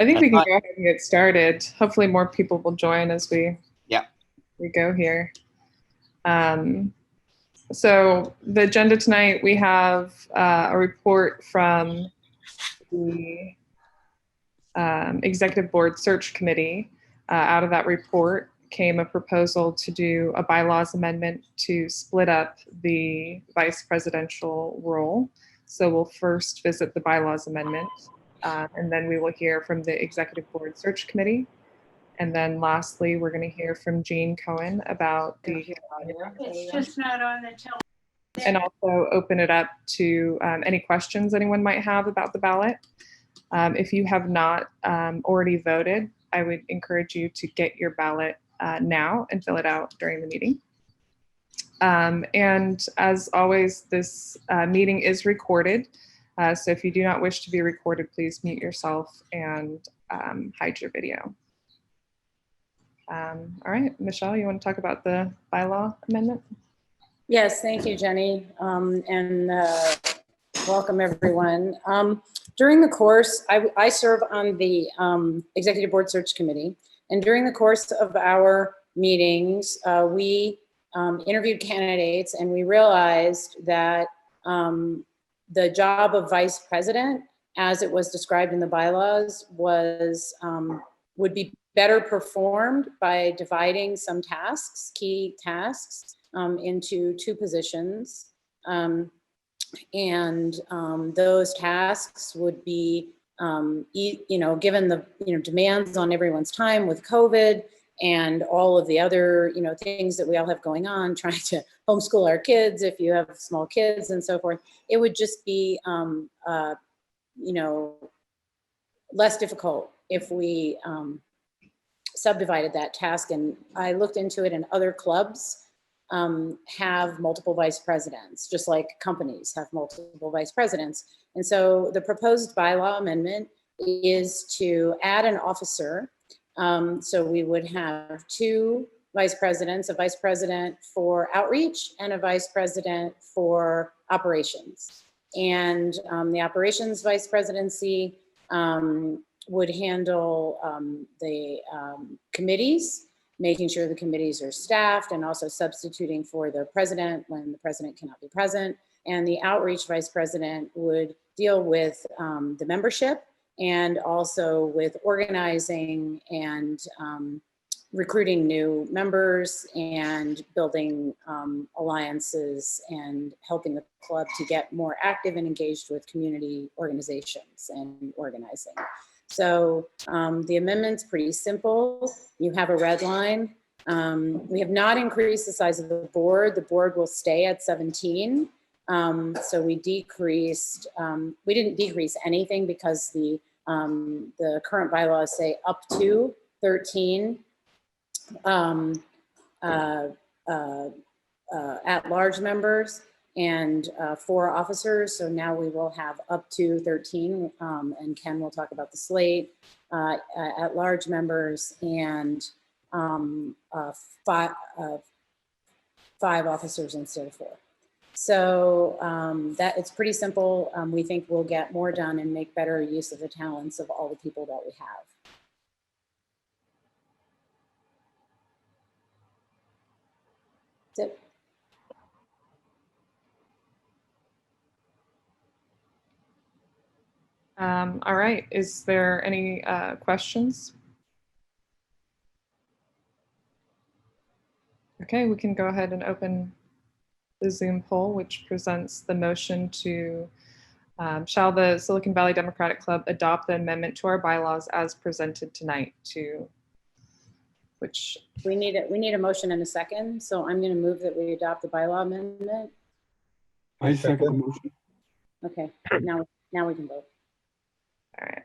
I think we can go ahead and get started. Hopefully more people will join as we go here. So the agenda tonight, we have a report from the Executive Board Search Committee. Out of that report came a proposal to do a bylaws amendment to split up the vice presidential role. So we'll first visit the bylaws amendment, and then we will hear from the Executive Board Search Committee. And then lastly, we're going to hear from Jean Cohen about the... It's just not on the television. And also open it up to any questions anyone might have about the ballot. If you have not already voted, I would encourage you to get your ballot now and fill it out during the meeting. And as always, this meeting is recorded. So if you do not wish to be recorded, please mute yourself and hide your video. All right, Michelle, you want to talk about the bylaw amendment? Yes, thank you, Jenny, and welcome everyone. During the course, I serve on the Executive Board Search Committee, and during the course of our meetings, we interviewed candidates, and we realized that the job of vice president, as it was described in the bylaws, was would be better performed by dividing some tasks, key tasks, into two positions. Those tasks would be, given the, demands on everyone's time with COVID and all of the other, things that we all have going on, trying to homeschool our kids if you have small kids and so forth, it would just be, less difficult if we subdivided that task. And I looked into it, and other clubs have multiple vice presidents, just like companies have multiple vice presidents. And so the proposed bylaw amendment is to add an officer. So we would have two vice presidents, a vice president for outreach and a vice president for operations. And the operations vice presidency would handle the committees, making sure the committees are staffed, and also substituting for the president when the president cannot be present. And the outreach vice president would deal with the membership, and also with organizing and recruiting new members and building alliances and helping the club to get more active and engaged with community organizations and organizing. So the amendment's pretty simple. You have a red line. We have not increased the size of the board. The board will stay at 17. So we decreased, we didn't decrease anything because the current bylaws say up to 13 at-large members and 4 officers. So now we will have up to 13, and Ken will talk about the slate, at-large members, and 5 officers instead of 4. So that it's pretty simple. We think we'll get more done and make better use of the talents of all the people that we have. That's it. All right, is there any questions? Okay, we can go ahead and open the Zoom poll, which presents the motion to, shall the Silicon Valley Democratic Club adopt the amendment to our bylaws as presented tonight, to which... We need a motion and a second, so I'm going to move that we adopt the bylaw amendment. I second the motion. Okay, now we can vote. All right.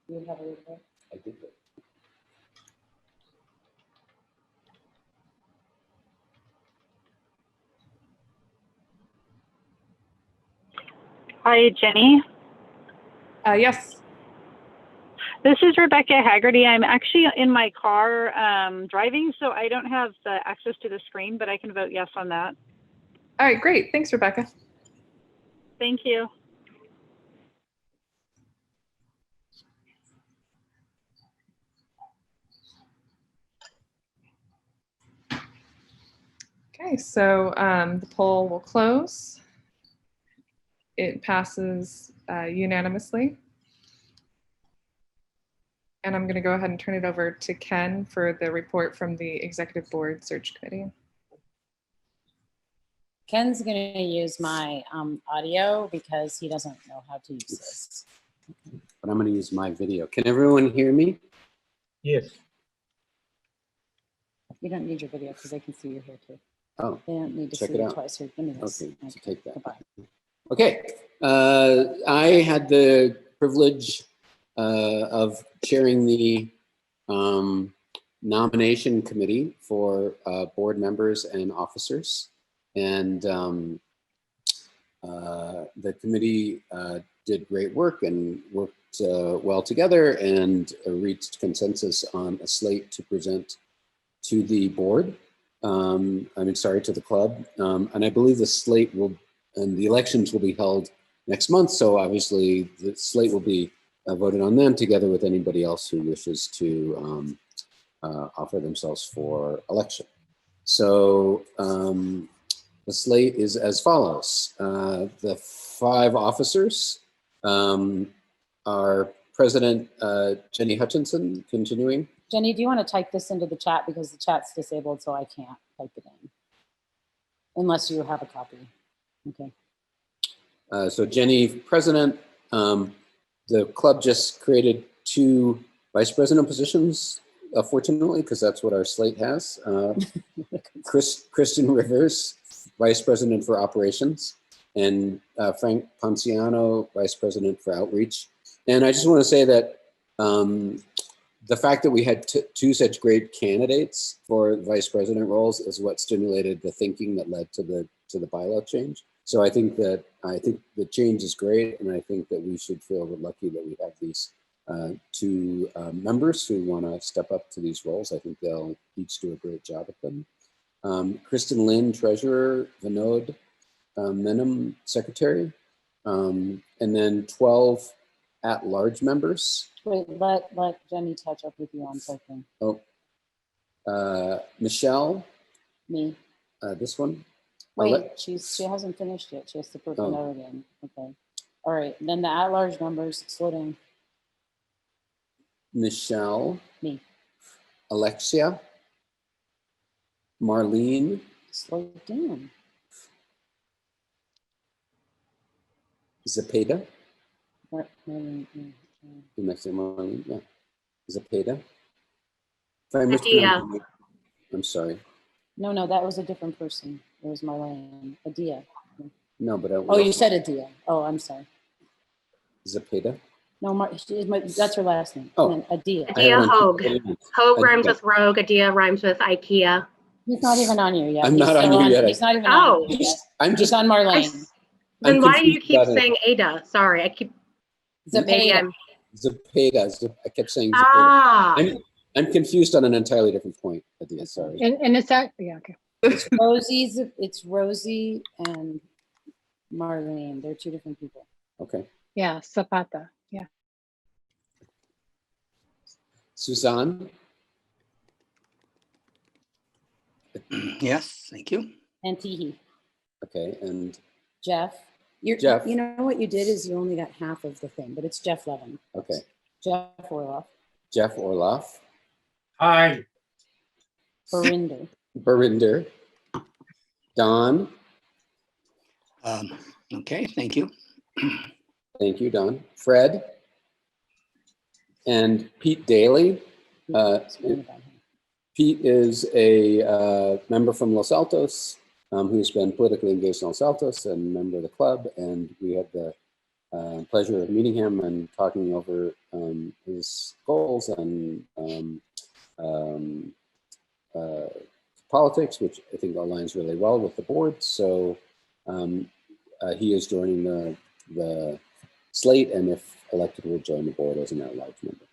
You have a vote? I did vote. Hi, Jenny. Yes. This is Rebecca Haggerty. I'm actually in my car driving, so I don't have access to the screen, but I can vote yes on that. All right, great. Thanks, Rebecca. Thank you. Okay, so the poll will close. It passes unanimously. And I'm going to go ahead and turn it over to Ken for the report from the Executive Board Search Committee. Ken's going to use my audio because he doesn't know how to use this. But I'm going to use my video. Can everyone hear me? Yes. You don't need your video because they can see you're here too. Oh, They don't need to check see it you out. twice. Here, give me this. okay, so take that. Goodbye. Okay, I had the privilege of chairing the nomination committee for board members and officers. And the committee did great work and worked well together and reached consensus on a slate to present to the board. To the club. And I believe the slate will, and the elections will be held next month. So obviously the slate will be voted on then together with anybody else who wishes to offer themselves for election. So the slate is as follows. The 5 officers are President Jenny Hutchinson, continuing. Jenny, do you want to type this into the chat because the chat's disabled, so I can't type it in unless you have a copy. Okay. So Jenny, president. The club just created 2 vice president positions, fortunately, because that's what our slate has. Kristen Rivers, vice president for operations, and Frank Ponciano, vice president for outreach. And I just want to say that the fact that we had 2 such great candidates for vice president roles is what stimulated the thinking that led to the Ballot change. So I think the change is great, and I think that we should feel lucky that we have these 2 members who want to step up to these roles. I think they'll each do a great job at them. Kristen Lynn, treasurer; Vinod Menon, secretary, and then 12 at-large members. Wait, let Jenny touch up with you on something. Oh, Michelle. Me. This one. Wait, she hasn't finished yet. She has to put the note in. Okay. All right. Then the at-large numbers. Slow down. Michelle. Me. Alexia. Marlene. Slow down. Zepeda. Marlene. You might say Marlene. Yeah. Zepeda. Adia. I'm sorry. No, that was a different person. It was Marlene. Adia. No, but Oh, you said Adia. Oh, I'm sorry. Zepeda. No, that's her last name. Oh. And Adia. Adia Hogue. Hogue rhymes Adia. with rogue. Adia rhymes with IKEA. He's not even on here yet. I'm not on here yet. He's not even on here yet. I'm He's just on Marlene. Then I'm why do you confused keep about it. saying Ada? Sorry, I keep. Maybe Zepeda. I'm. Zepeda. I kept saying Zepeda. Ah. I'm confused on an entirely different point, Adia. Sorry. And it's that, yeah, okay. It's Rosie and Marlene. They're 2 different people. Okay. Yeah, Zapata, yeah. Suzanne. Yes, thank you. And Teehee. Okay, and Jeff. Jeff. You know what you did is you only got half of the thing, but it's Jeff Levin. okay, Jeff Orloff. Jeff Orloff. Hi. Barinder. Barinder. Don. Okay, thank you. Thank you, Don. Fred. And Pete Daly. Pete is a member from Los Altos who's been politically engaged in Los Altos and a member of the club. And we had the pleasure of meeting him and talking over his goals and politics, which I think aligns really well with the board. So he is joining the slate, and if elected, will join the board as an at-large member.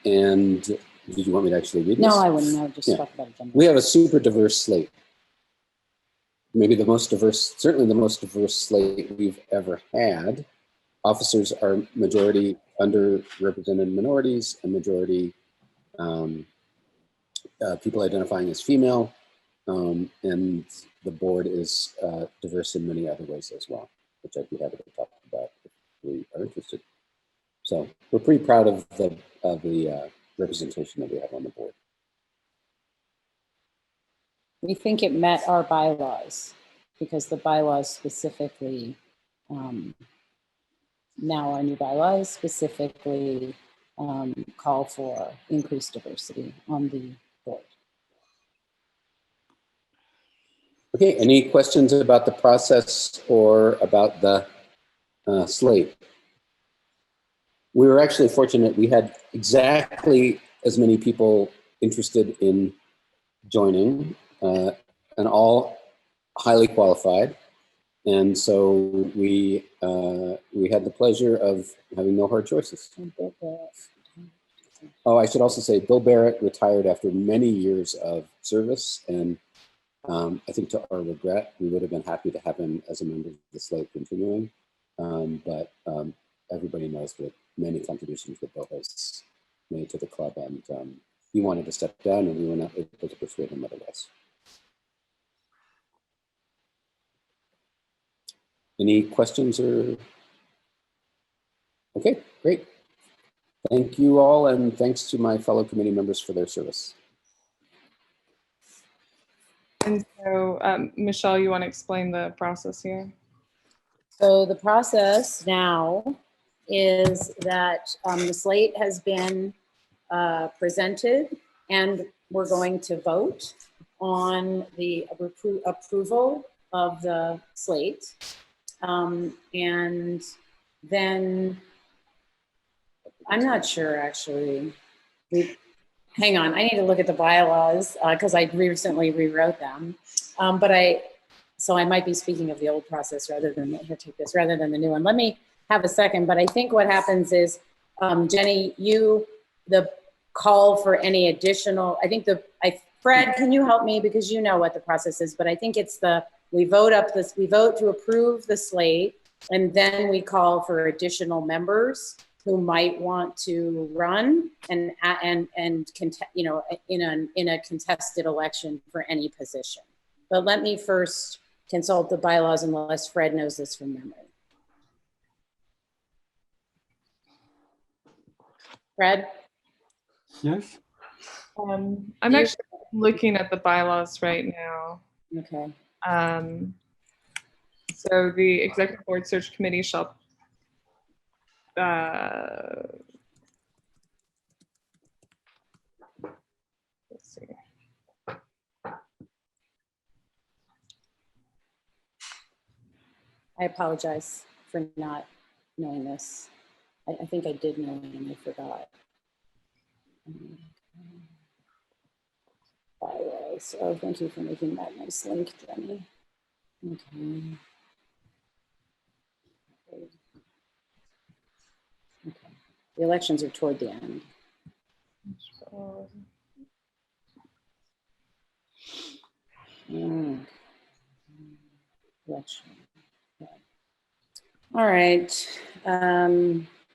And did you want me to actually read this? No, I wouldn't. I would just talk about it. We have a super diverse slate. Maybe the most diverse, certainly the most diverse slate we've ever had. Officers are majority underrepresented minorities and majority people identifying as female. And the board is diverse in many other ways as well, which I'd be happy to talk about if we are interested. So we're pretty proud of the representation that we have on the board. We think it met our bylaws because the bylaws specifically, now our new bylaws specifically call for increased diversity on the board. Okay, any questions about the process or about the slate? We were actually fortunate. We had exactly as many people interested in joining and all highly qualified. And so we had the pleasure of having no hard choices. Oh, I should also say Bill Barrett retired after many years of service, and I think to our regret, we would have been happy to have him as a member of the slate continuing. But everybody knows that many contributions that Bill has made to the club, and he wanted to step down, and we were not able to persuade him otherwise. Any questions or? Okay, great. Thank you all, and thanks to my fellow committee members for their service. And so, Michelle, you want to explain the process here? So the process now is that the slate has been presented, and we're going to vote on the approval of the slate. And then, I'm not sure actually. Hang on, I need to look at the bylaws because I recently rewrote them. So I might be speaking of the old process rather than, here, take this, rather than the new one. Let me have a second, but I think what happens is, Jenny, the call for any additional, I think Fred, can you help me? Because you know what the process is, but I think it's we vote to approve the slate, and then we call for additional members who might want to run and you know, in a contested election for any position. But let me first consult the bylaws unless Fred knows this from memory. Fred? Yes. I'm actually looking at the bylaws right now. Okay. So the Executive Board Search Committee shall let's see. I apologize for not knowing this. I think I did know it and I forgot. Bylaws. Oh, thank you for making that nice link, Jenny. Okay. Okay. The elections are toward the end. Election. Okay. All right.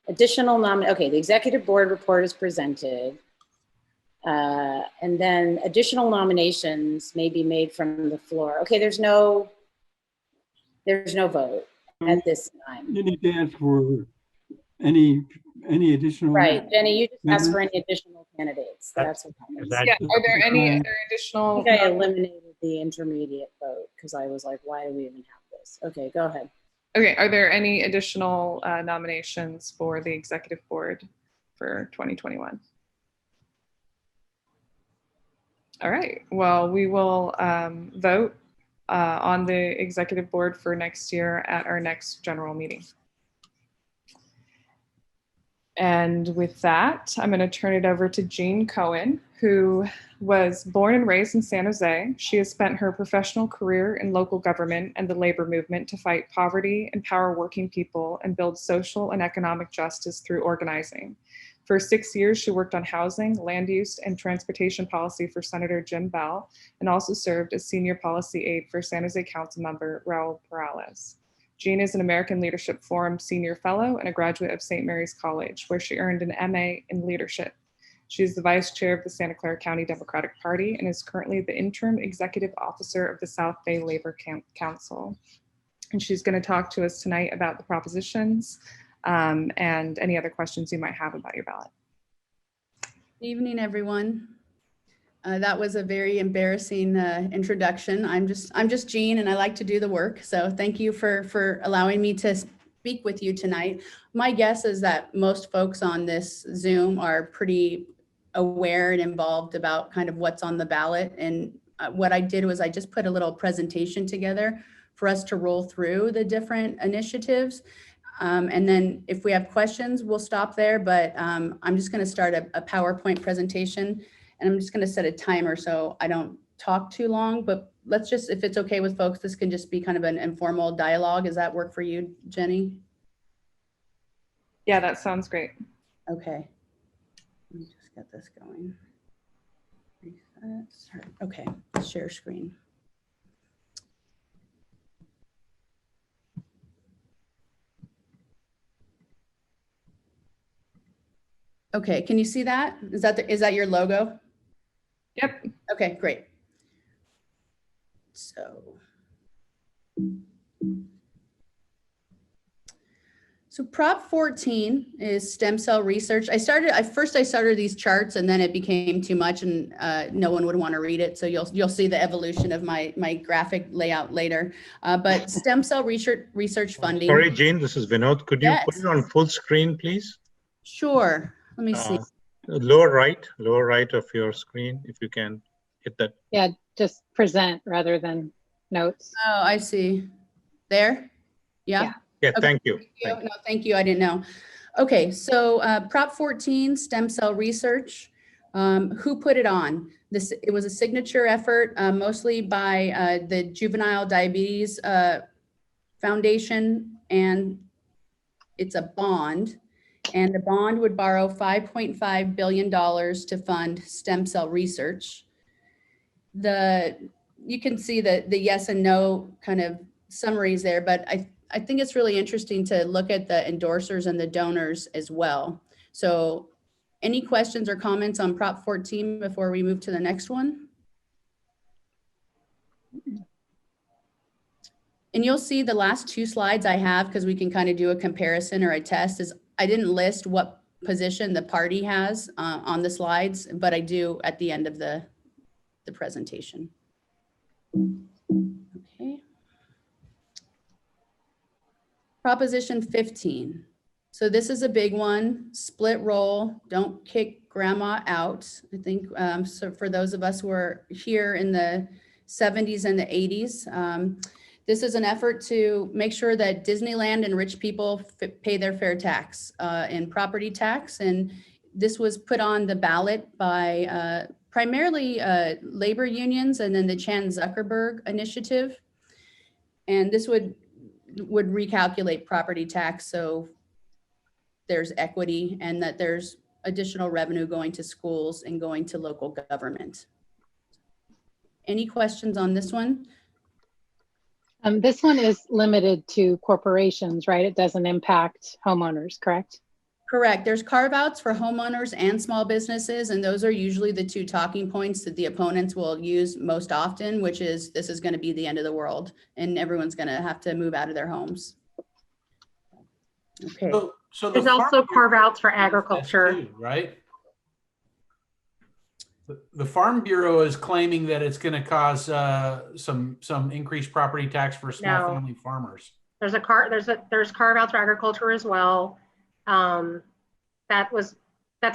Additional okay, the executive board report is presented. And then additional nominations may be made from the floor. Okay, there's no vote at this time. You need to ask for any additional. Right, Jenny, you just asked for any additional candidates. That's what happens. Yeah, are there any other I additional? think I eliminated the intermediate vote because I was like, why do we even have this? Okay, go ahead. Okay, are there any additional nominations for the executive board for 2021? All right, well, we will vote on the executive board for next year at our next general meeting. And with that, I'm going to turn it over to Jean Cohen, who was born and raised in San Jose. She has spent her professional career in local government and the labor movement to fight poverty, empower working people, and build social and economic justice through organizing. For 6 years, she worked on housing, land use, and transportation policy for Senator Jim Bell, and also served as senior policy aide for San Jose Council member Raul Perales. Jean is an American Leadership Forum Senior Fellow and a graduate of St. Mary's College, where she earned an MA in leadership. She is the vice chair of the Santa Clara County Democratic Party and is currently the interim executive officer of the South Bay Labor Council. And she's going to talk to us tonight about the propositions and any other questions you might have about your ballot. Good evening, everyone. That was a very embarrassing introduction. I'm just Jean, and I like to do the work. So thank you for allowing me to speak with you tonight. My guess is that most folks on this Zoom are pretty aware and involved about kind of what's on the ballot. And what I did was I just put a little presentation together for us to roll through the different initiatives. And then if we have questions, we'll stop there. But I'm just going to start a PowerPoint presentation, and I'm just going to set a timer so I don't talk too long. But let's just, if it's okay with folks, this can just be kind of an informal dialogue. Does that work for you, Jenny? Yeah, that sounds great. Okay. Let me just get this going. Reset. Okay, share screen. Okay, can you see that? Is that your logo? Yep. Okay, great. So Prop 14 is stem cell research. I started these charts, and then it became too much, and no one would want to read it. So you'll see the evolution of my graphic layout later. But stem cell research funding. Sorry, Jane, this is Vinod. Could you put Yes. it on full screen, please? Sure. Let me see. Lower right of your screen, if you can hit that. Yeah, just present rather than notes. Oh, I see. There? Yeah. Yeah, Okay. thank you. No, thank you. I didn't know. Okay, so Prop 14, stem cell research. Who put it on? It was a signature effort, mostly by the Juvenile Diabetes Foundation, and it's a bond. And the bond would borrow $5.5 billion to fund stem cell research. You can see the yes and no kind of summaries there, but I think it's really interesting to look at the endorsers and the donors as well. So any questions or comments on Prop 14 before we move to the next one? And you'll see the last two slides I have, because we can kind of do a comparison or a test, is I didn't list what position the party has on the slides, but I do at the end of the presentation. Okay. Proposition 15. So this is a big one, split roll, don't kick grandma out. I think so for those of us who were here in the 70s and the 80s, this is an effort to make sure that Disneyland and rich people pay their fair tax and property tax. And this was put on the ballot by primarily labor unions and then the Chan Zuckerberg initiative. And this would recalculate property tax so there's equity and that there's additional revenue going to schools and going to local government. Any questions on this one? This one is limited to corporations, right? It doesn't impact homeowners, correct? Correct. There's carve outs for homeowners and small businesses, and those are usually the two talking points that the opponents will use most often, which is this is going to be the end of the world and everyone's going to have to move out of their homes. Okay. So there's also carve outs for agriculture, too, right? The Farm Bureau is claiming that it's going to cause some increased property tax for small family farmers. There's carve outs for agriculture as well. That's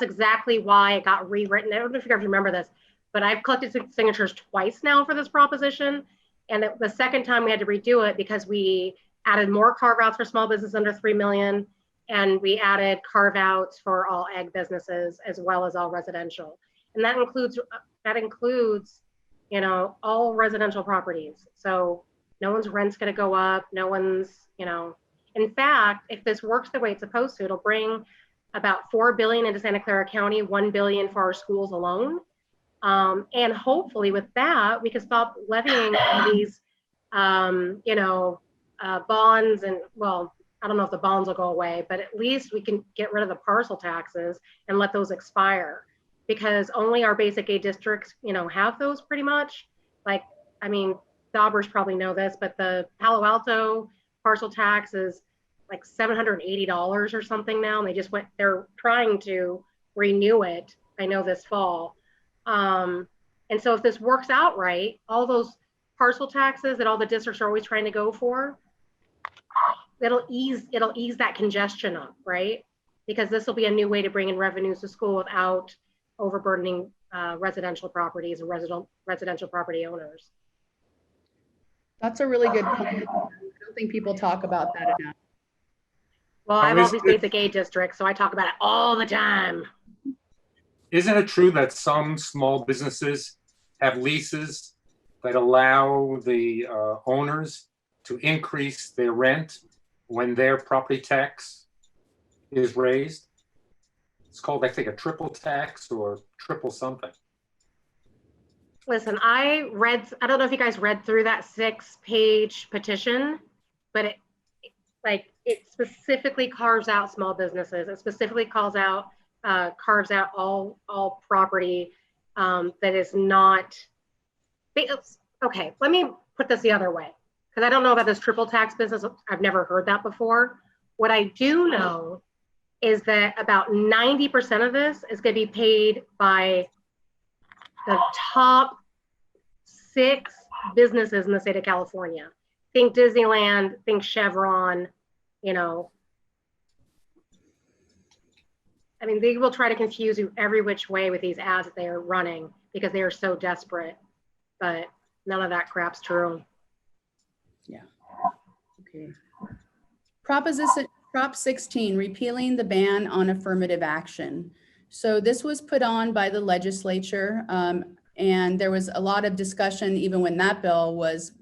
exactly why it got rewritten. I don't know if you guys remember this, but I've collected signatures twice now for this proposition. And the second time we had to redo it because we added more carve outs for small business under 3 million. And we added carve outs for all ag businesses as well as all residential. And that includes, all residential properties. So no one's rent's going to go up. No one's, in fact, if this works the way it's supposed to, it'll bring about $4 billion into Santa Clara County, $1 billion for our schools alone. And hopefully with that, we can stop levying these, bonds and, well, I don't know if the bonds will go away, but at least we can get rid of the parcel taxes and let those expire. because only our basic aid districts, have those pretty much. Like, I mean, Daubers probably know this, but the Palo Alto parcel tax is like $780 or something now. And they're trying to renew it, I know, this fall. And so if this works out right, all those parcel taxes that all the districts are always trying to go for, it'll ease that congestion up, right? Because this will be a new way to bring in revenues to school without overburdening residential properties and residential property owners. That's a really good point. I don't think people talk about that enough. Well, I have all these basic aid districts, so I talk about it all the time. Isn't it true that some small businesses have leases that allow the owners to increase their rent when their property tax is raised? It's called, I think, a triple tax or triple something. Listen, I don't know if you guys read through that 6-page petition, but it specifically carves out small businesses. It specifically carves out all property that is not. Okay, let me put this the other way, because I don't know about this triple tax business. I've never heard that before. What I do know is that about 90% of this is going to be paid by the top 6 businesses in the state of California. Think Disneyland, think Chevron, I mean, they will try to confuse you every which way with these ads that they are running because they are so desperate, but none of that crap's true. Yeah. Okay. Prop 16, repealing the ban on affirmative action. So this was put on by the legislature, and there was a lot of discussion even when that bill was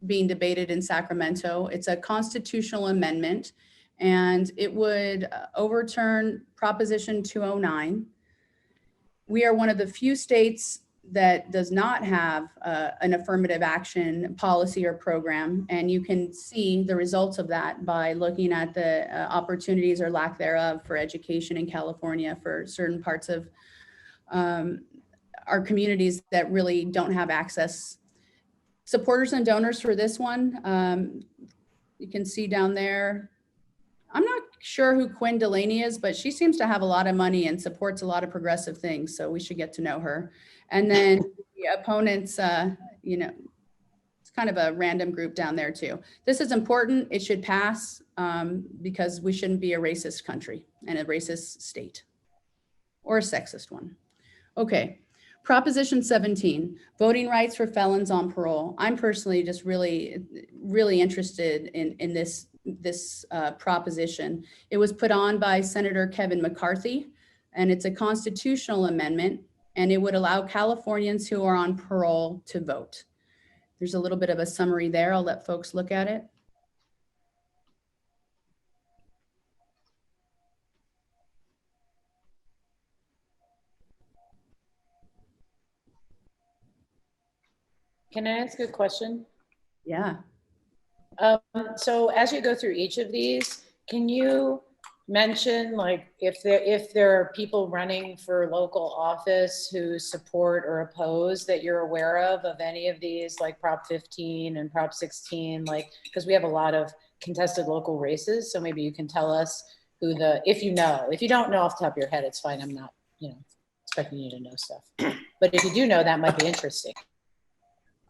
being debated in Sacramento. It's a constitutional amendment, and it would overturn Proposition 209. We are one of the few states that does not have an affirmative action policy or program, and you can see the results of that by looking at the opportunities or lack thereof for education in California for certain parts of our communities that really don't have access. Supporters and donors for this one, you can see down there. I'm not sure who Quinn Delaney is, but she seems to have a lot of money and supports a lot of progressive things, so we should get to know her. And then the opponents, it's kind of a random group down there too. This is important. It should pass because we shouldn't be a racist country and a racist state or a sexist one. Okay. Proposition 17, voting rights for felons on parole. I'm personally just really, really interested in this proposition. It was put on by Senator Kevin McCarthy, and it's a constitutional amendment, and it would allow Californians who are on parole to vote. There's a little bit of a summary there. I'll let folks look at it. Can I ask a question? Yeah. So as you go through each of these, can you mention, like, if there are people running for local office who support or oppose that you're aware of any of these, like Prop 15 and Prop 16, like, because we have a lot of contested local races, so maybe you can tell us who if you don't know off the top of your head, it's fine. I'm not, expecting you to know stuff, but if you do know, that might be interesting.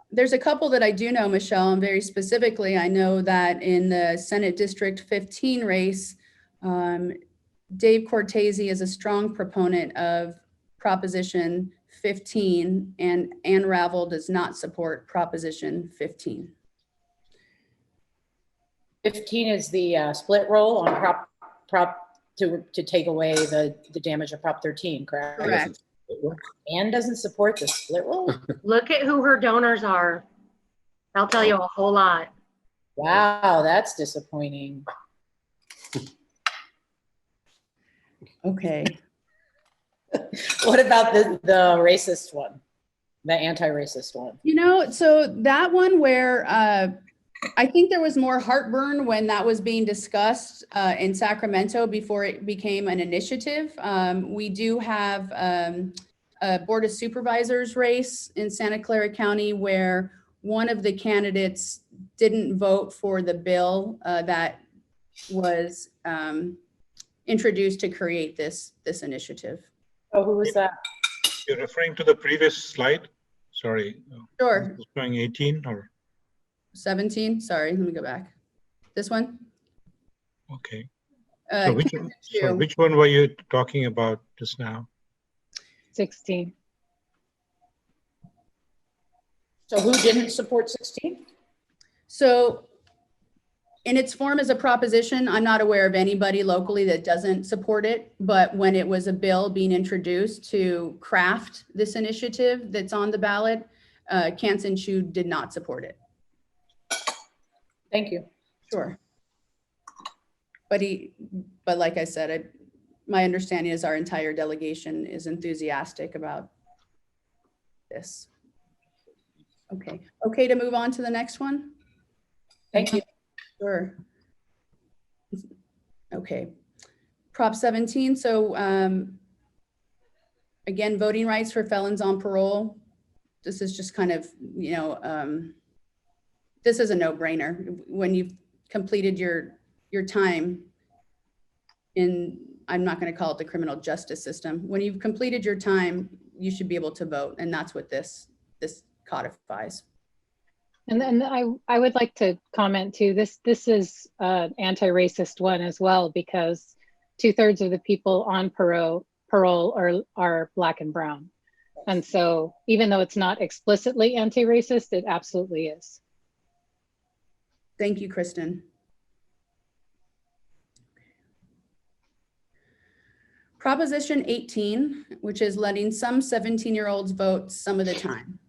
There's a couple that I do know, Michelle, and very specifically, I know that in the Senate District 15 race, Dave Cortese is a strong proponent of Proposition 15, and Ann Ravel does not support Proposition 15. 15 is the split roll on prop to take away the damage of Prop 13, correct? Correct. Ann doesn't support the split roll? Look at who her donors are. I'll tell you a whole lot. Wow, that's disappointing. Okay. What about the racist one? The anti-racist one? So that one where I think there was more heartburn when that was being discussed in Sacramento before it became an initiative. We do have a Board of Supervisors race in Santa Clara County where one of the candidates didn't vote for the bill that was introduced to create this initiative. Oh, who was that? You're referring to the previous slide? Sorry. Sure. It's showing 18 or? 17, sorry, let me go back. This one? Okay. So Two. which one were you talking about just now? 16. So who didn't support 16? So in its form as a proposition, I'm not aware of anybody locally that doesn't support it. But when it was a bill being introduced to craft this initiative that's on the ballot, Kansan Chu did not support it. Thank you. Sure. But like I said, my understanding is our entire delegation is enthusiastic about this. Okay. Okay to move on to the next one? Thank you. Sure. Okay. Prop 17. So again, voting rights for felons on parole. This is just kind of, you know, this is a no-brainer. When you've completed your time in, I'm not going to call it the criminal justice system. When you've completed your time, you should be able to vote. And that's what this codifies. And then I would like to comment too. This is an anti-racist one as well, because 2/3 of the people on parole are Black and brown. And so even though it's not explicitly anti-racist, it absolutely is. Thank you, Kristen. Proposition 18, which is letting some 17-year-olds vote some of the time.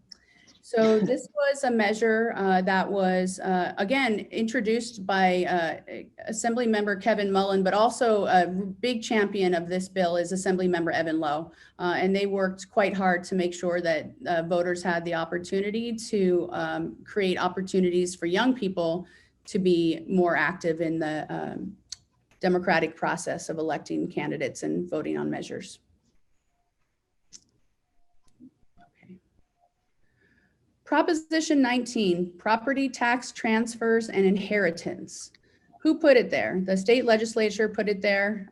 So this was a measure that was, again, introduced by Assembly Member Kevin Mullen, but also a big champion of this bill is Assembly Member Evan Lowe. And they worked quite hard to make sure that voters had the opportunity to create opportunities for young people to be more active in the democratic process of electing candidates and voting on measures. Proposition 19, property tax transfers and inheritance. Who put it there? The state legislature put it there.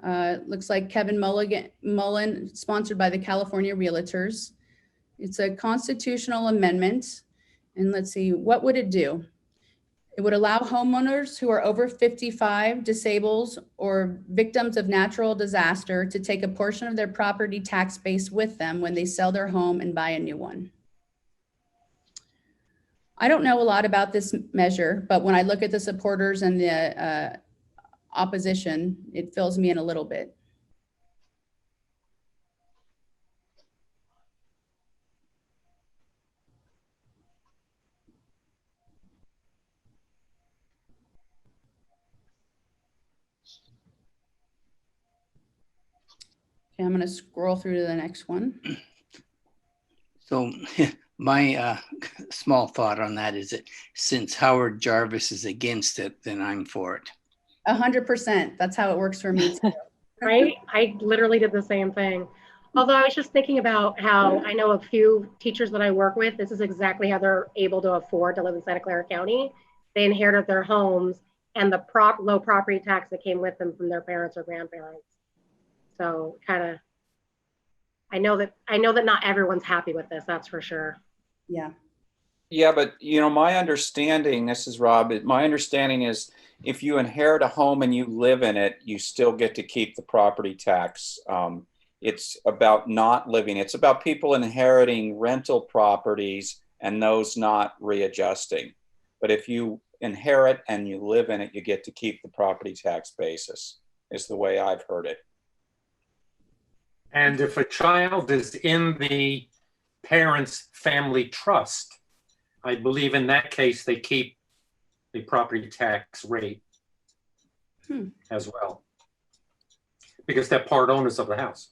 Looks like Kevin Mullen, sponsored by the California Realtors. It's a constitutional amendment. And let's see, what would it do? It would allow homeowners who are over 55, disabled, or victims of natural disaster to take a portion of their property tax base with them when they sell their home and buy a new one. I don't know a lot about this measure, but when I look at the supporters and the opposition, it fills me in a little bit. Okay, I'm going to scroll through to the next one. So my small thought on that is that since Howard Jarvis is against it, then I'm for it. 100%. That's how it works for me too. Right? I literally did the same thing. Although I was just thinking about how I know a few teachers that I work with, this is exactly how they're able to afford to live in Santa Clara County. They inherited their homes and the low property tax that came with them from their parents or grandparents. So kind of, I know that not everyone's happy with this, that's for sure. Yeah. Yeah, but you know, my understanding, this is Rob, my understanding is if you inherit a home and you live in it, you still get to keep the property tax. It's about not living. It's about people inheriting rental properties and those not readjusting. But if you inherit and you live in it, you get to keep the property tax basis, is the way I've heard it. And if a child is in the parent's family trust, I believe in that case, they keep the property tax rate as well, because they're part owners of the house.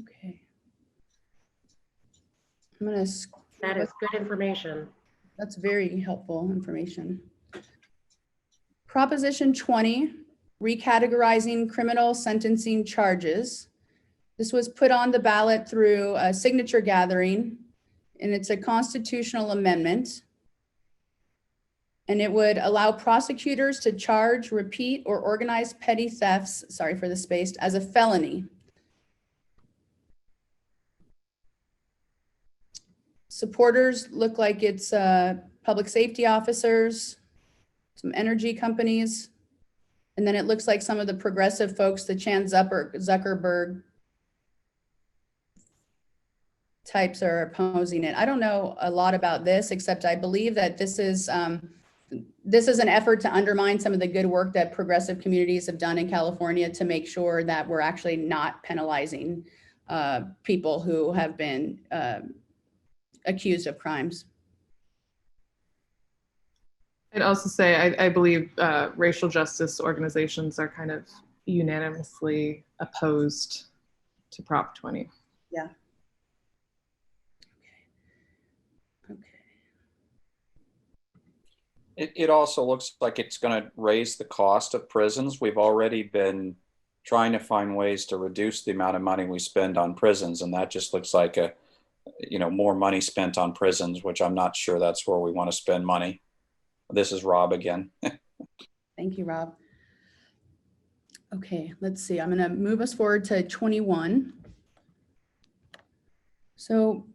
Okay. I'm going to That is good information. That's very helpful information. Proposition 20, recategorizing criminal sentencing charges. This was put on the ballot through a signature gathering, and it's a constitutional amendment. And it would allow prosecutors to charge, repeat, or organize petty thefts, sorry for the space, as a felony. Supporters look like it's public safety officers, some energy companies, and then it looks like some of the progressive folks, the Chan Zuckerberg types are opposing it. I don't know a lot about this, except I believe that this is an effort to undermine some of the good work that progressive communities have done in California to make sure that we're actually not penalizing people who have been accused of crimes. I'd also say I believe racial justice organizations are kind of unanimously opposed to Prop 20. Yeah. Okay. It also looks like it's going to raise the cost of prisons. We've already been trying to find ways to reduce the amount of money we spend on prisons, and that just looks like more money spent on prisons, which I'm not sure that's where we want to spend money. This is Rob again. Thank you, Rob. Okay, let's see. I'm going to move us forward to 21. So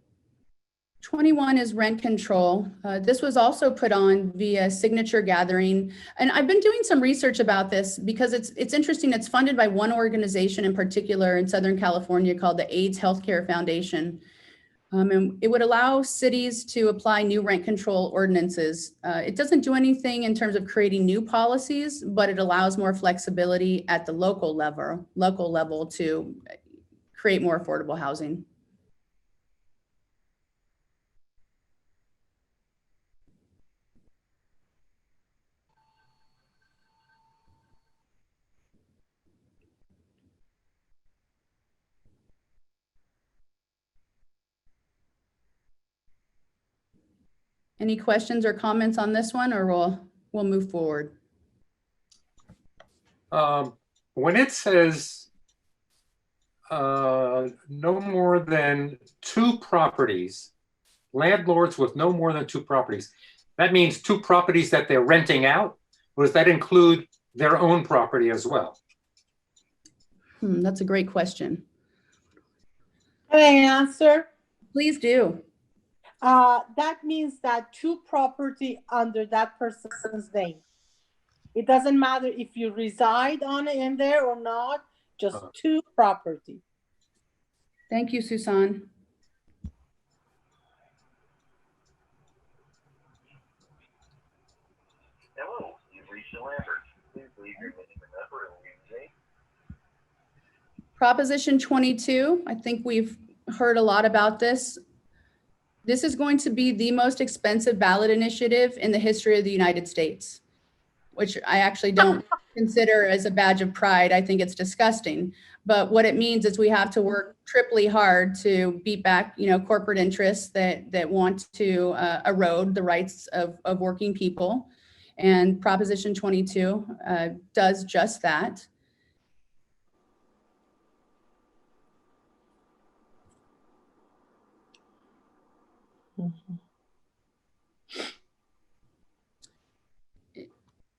21 is rent control. This was also put on via signature gathering. And I've been doing some research about this because it's interesting. It's funded by one organization in particular in Southern California called the AIDS Healthcare Foundation. And it would allow cities to apply new rent control ordinances. It doesn't do anything in terms of creating new policies, but it allows more flexibility at the local level to create more affordable housing. Any questions or comments on this one, or we'll move forward? When it says no more than 2 properties, landlords with no more than 2 properties, that means 2 properties that they're renting out, or does that include their own property as well? That's a great question. Can I answer? Please do. That means that 2 property under that person's name. It doesn't matter if you reside on it in there or not, just 2 property. Thank you, Susan. Hello, you've reached the Lambert. Please leave your name and number and leave a Proposition 22, I think we've heard a lot about this. This is going to be the most expensive ballot initiative in the history of the United States, which I actually don't consider as a badge of pride. I think it's disgusting. But what it means is we have to work triply hard to beat back, corporate interests that want to erode the rights of working people. And Proposition 22 does just that.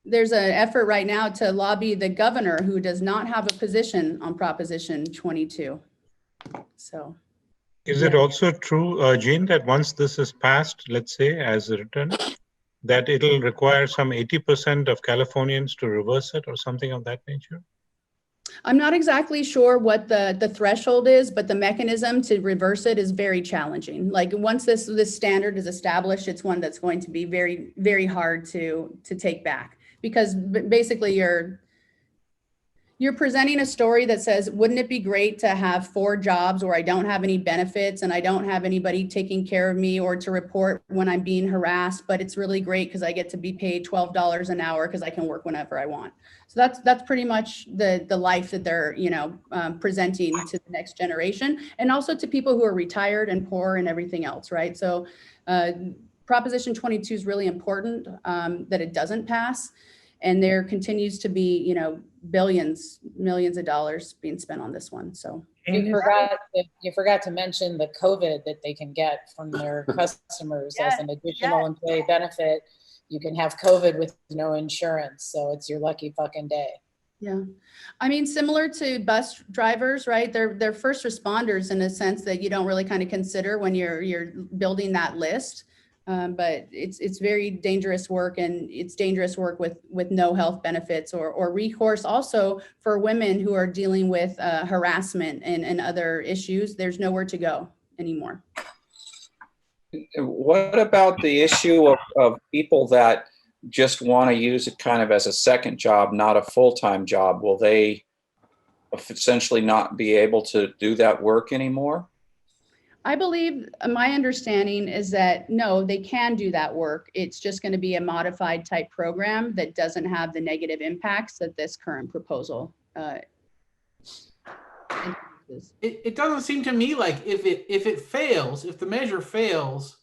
There's an effort right now to lobby the governor, who does not have a position on Proposition 22. So, is it also true, Jean, that once this is passed, let's say as written, that it'll require some 80% of Californians to reverse it or something of that nature? I'm not exactly sure what the threshold is, but the mechanism to reverse it is very challenging. Like once this standard is established, it's one that's going to be very, very hard to take back, because basically You're presenting a story that says, wouldn't it be great to have 4 jobs where I don't have any benefits and I don't have anybody taking care of me or to report when I'm being harassed, but it's really great because I get to be paid $12 an hour because I can work whenever I want. So that's pretty much the life that they're, presenting to the next generation, and also to people who are retired and poor and everything else, right? So Proposition 22 is really important that it doesn't pass. And there continues to be, billions, millions of dollars being spent on this one. So you forgot to mention the COVID that they can get from their customers as an additional employee benefit. You can have COVID with no insurance, so it's your lucky fucking day. Yeah, I mean, similar to bus drivers, right? They're first responders in a sense that you don't really kind of consider when you're building that list. But it's very dangerous work, and it's dangerous work with no health benefits or recourse also for women who are dealing with harassment and other issues. There's nowhere to go anymore. What about the issue of people that just want to use it kind of as a second job, not a full-time job? Will they essentially not be able to do that work anymore? I believe my understanding is that no, they can do that work. It's just going to be a modified type program that doesn't have the negative impacts that this current proposal introduces. It doesn't seem to me like if it fails, if the measure fails,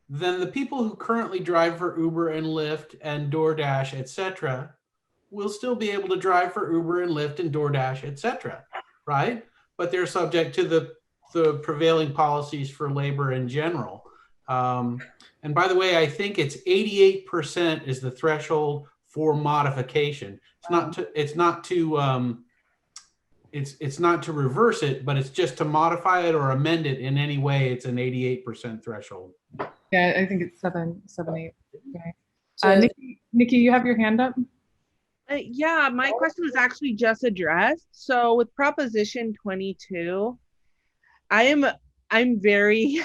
then the people who currently drive for Uber and Lyft and DoorDash, etc., will still be able to drive for Uber and Lyft and DoorDash, etc., right? But they're subject to the prevailing policies for labor in general. And by the way, I think it's 88% is the threshold for modification. It's not to reverse it, but it's just to modify it or amend it in any way. It's an 88% threshold. Yeah, I think it's 778. Okay. Nikki, you have your hand up? Yeah, my question was actually just addressed. So with Proposition 22, I'm very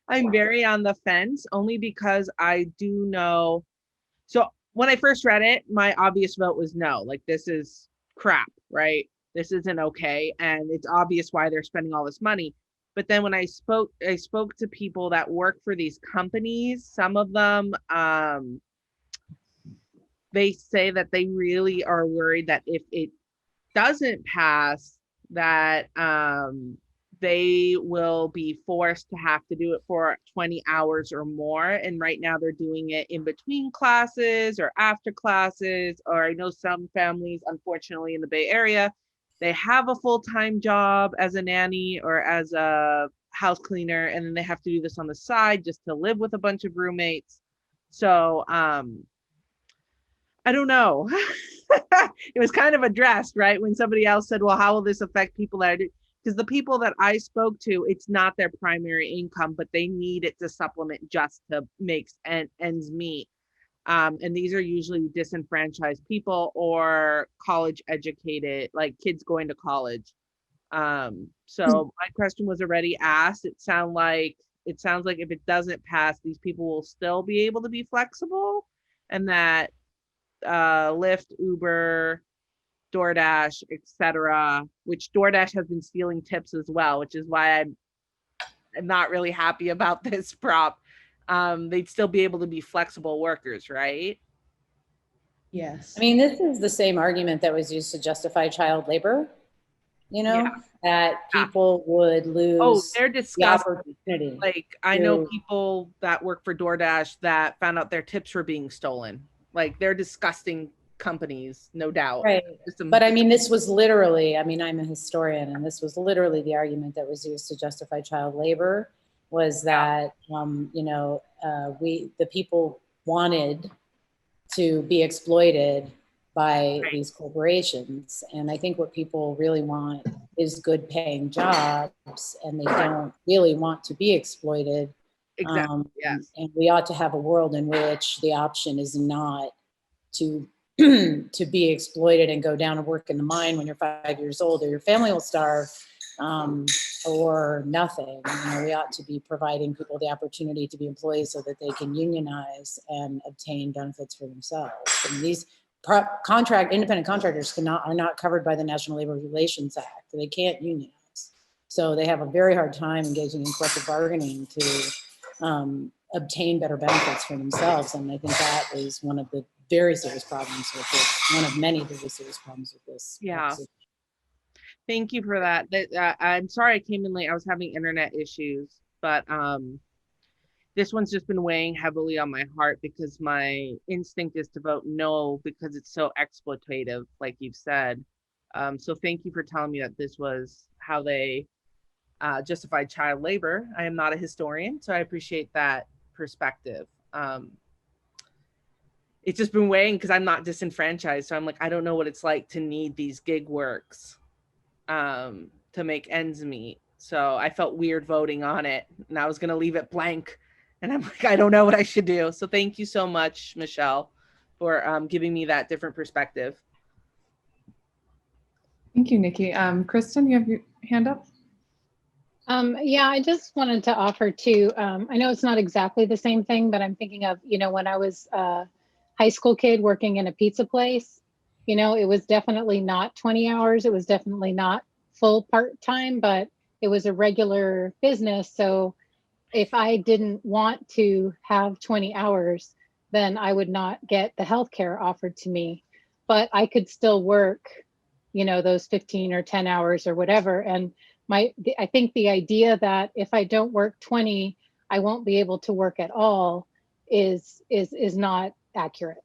I'm very on the fence, only because I do know. So when I first read it, my obvious vote was no. Like, this is crap, right? This isn't okay, and it's obvious why they're spending all this money. But then when I spoke to people that work for these companies. Some of them they say that they really are worried that if it doesn't pass, that they will be forced to have to do it for 20 hours or more. And right now they're doing it in between classes or after classes. Or I know some families, unfortunately, in the Bay Area, they have a full-time job as a nanny or as a house cleaner, and then they have to do this on the side just to live with a bunch of roommates. So I don't know. It was kind of addressed, right? When somebody else said, well, how will this affect people that are, because the people that I spoke to, it's not their primary income, but they need it to supplement just to make ends meet. And these are usually disenfranchised people or college educated, like kids going to college. So my question was already asked. It sounds like if it doesn't pass, these people will still be able to be flexible, and that Lyft, Uber, DoorDash, etc., which DoorDash has been stealing tips as well, which is why I'm not really happy about this prop. They'd still be able to be flexible workers, right? Yes. I mean, this is the same argument that was used to justify child labor, that people would lose they're disgusting. the opportunity. Like, I know people that work for DoorDash that found out their tips were being stolen. Like, they're disgusting companies, no doubt. Right. But I mean, this was literally, I mean, I'm a historian, and this was literally the argument that was used to justify child labor, was that, the people wanted to be exploited by these corporations. And I think what people really want is good paying jobs, and they don't really want to be exploited. Exactly. Yes. And we ought to have a world in which the option is not to to be exploited and go down and work in the mine when you're 5 years old, or your family will starve, or nothing. We ought to be providing people the opportunity to be employees so that they can unionize and obtain benefits for themselves. And independent contractors are not covered by the National Labor Relations Act. They can't unionize. So they have a very hard time engaging in collective bargaining to obtain better benefits for themselves. And I think that is one of the very serious problems with this, one of many very serious problems with this. Yeah. Thank you for that. I'm sorry I came in late. I was having internet issues, but this one's just been weighing heavily on my heart because my instinct is to vote no because it's so exploitative, like you've said. So thank you for telling me that this was how they justified child labor. I am not a historian, so I appreciate that perspective. It's just been weighing because I'm not disenfranchised. So I'm like, I don't know what it's like to need these gig works to make ends meet. So I felt weird voting on it and I was going to leave it blank. And I'm like, I don't know what I should do. So thank you so much, Michelle, for giving me that different perspective. Thank you, Nikki. Kristen, you have your hand up? Yeah, I just wanted to offer too, I know it's not exactly the same thing, but I'm thinking of, when I was a high school kid working in a pizza place, it was definitely not 20 hours. It was definitely not full part-time, but it was a regular business. So if I didn't want to have 20 hours, then I would not get the healthcare offered to me, but I could still work, those 15 or 10 hours or whatever. And I think the idea that if I don't work 20, I won't be able to work at all is not accurate.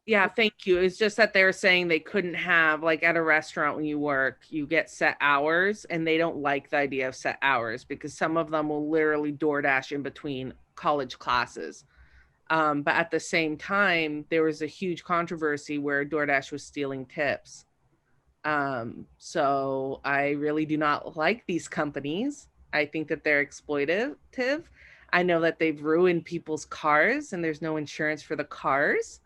Yeah, thank you. It's just that they're saying they couldn't have, like at a restaurant when you work, you get set hours and they don't like the idea of set hours because some of them will literally DoorDash in between college classes. But at the same time, there was a huge controversy where DoorDash was stealing tips. So I really do not like these companies. I think that they're exploitative. I know that they've ruined people's cars and there's no insurance for the cars.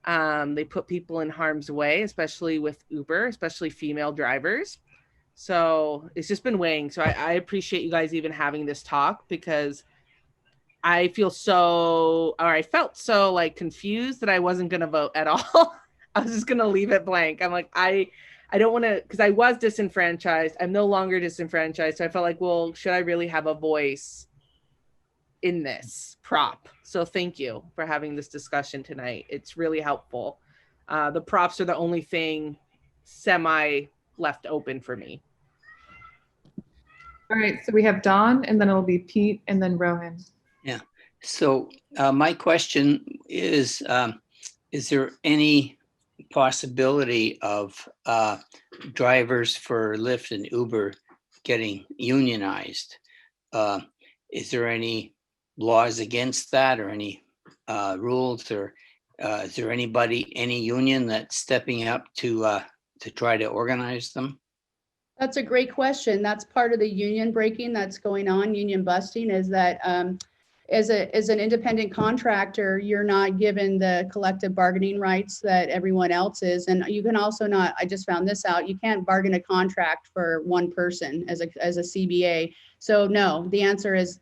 They put people in harm's way, especially with Uber, especially female drivers. So it's just been weighing. So I appreciate you guys even having this talk because I felt so like confused that I wasn't going to vote at all. I was just going to leave it blank. I'm like, I don't want to, because I was disenfranchised. I'm no longer disenfranchised. So I felt like, well, should I really have a voice in this prop? So thank you for having this discussion tonight. It's really helpful. The props are the only thing semi left open for me. All right, so we have Dawn, and then it'll be Pete, and then Rohan. Yeah. So my question is there any possibility of drivers for Lyft and Uber getting unionized? Is there any laws against that or any rules, or is there any union that's stepping up to try to organize them? That's a great question. That's part of the union breaking that's going on, union busting, is that as an independent contractor, you're not given the collective bargaining rights that everyone else is. And you can also not, I just found this out, you can't bargain a contract for one person as a CBA. So no, the answer is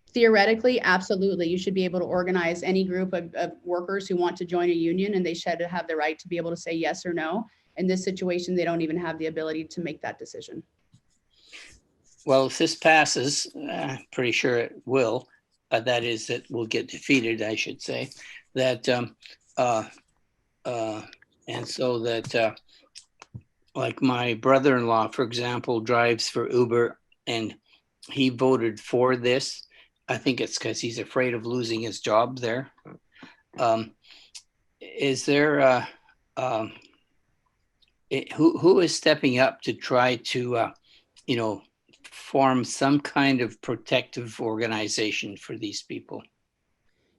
theoretically, absolutely. You should be able to organize any group of workers who want to join a union, and they should have the right to be able to say yes or no. In this situation, they don't even have the ability to make that decision. Well, if this passes, pretty sure it will. That is, that will get defeated, I should say. That and so that, like my brother-in-law, for example, drives for Uber, and he voted for this. I think it's because he's afraid of losing his job there. Is there who is stepping up to try to, form some kind of protective organization for these people?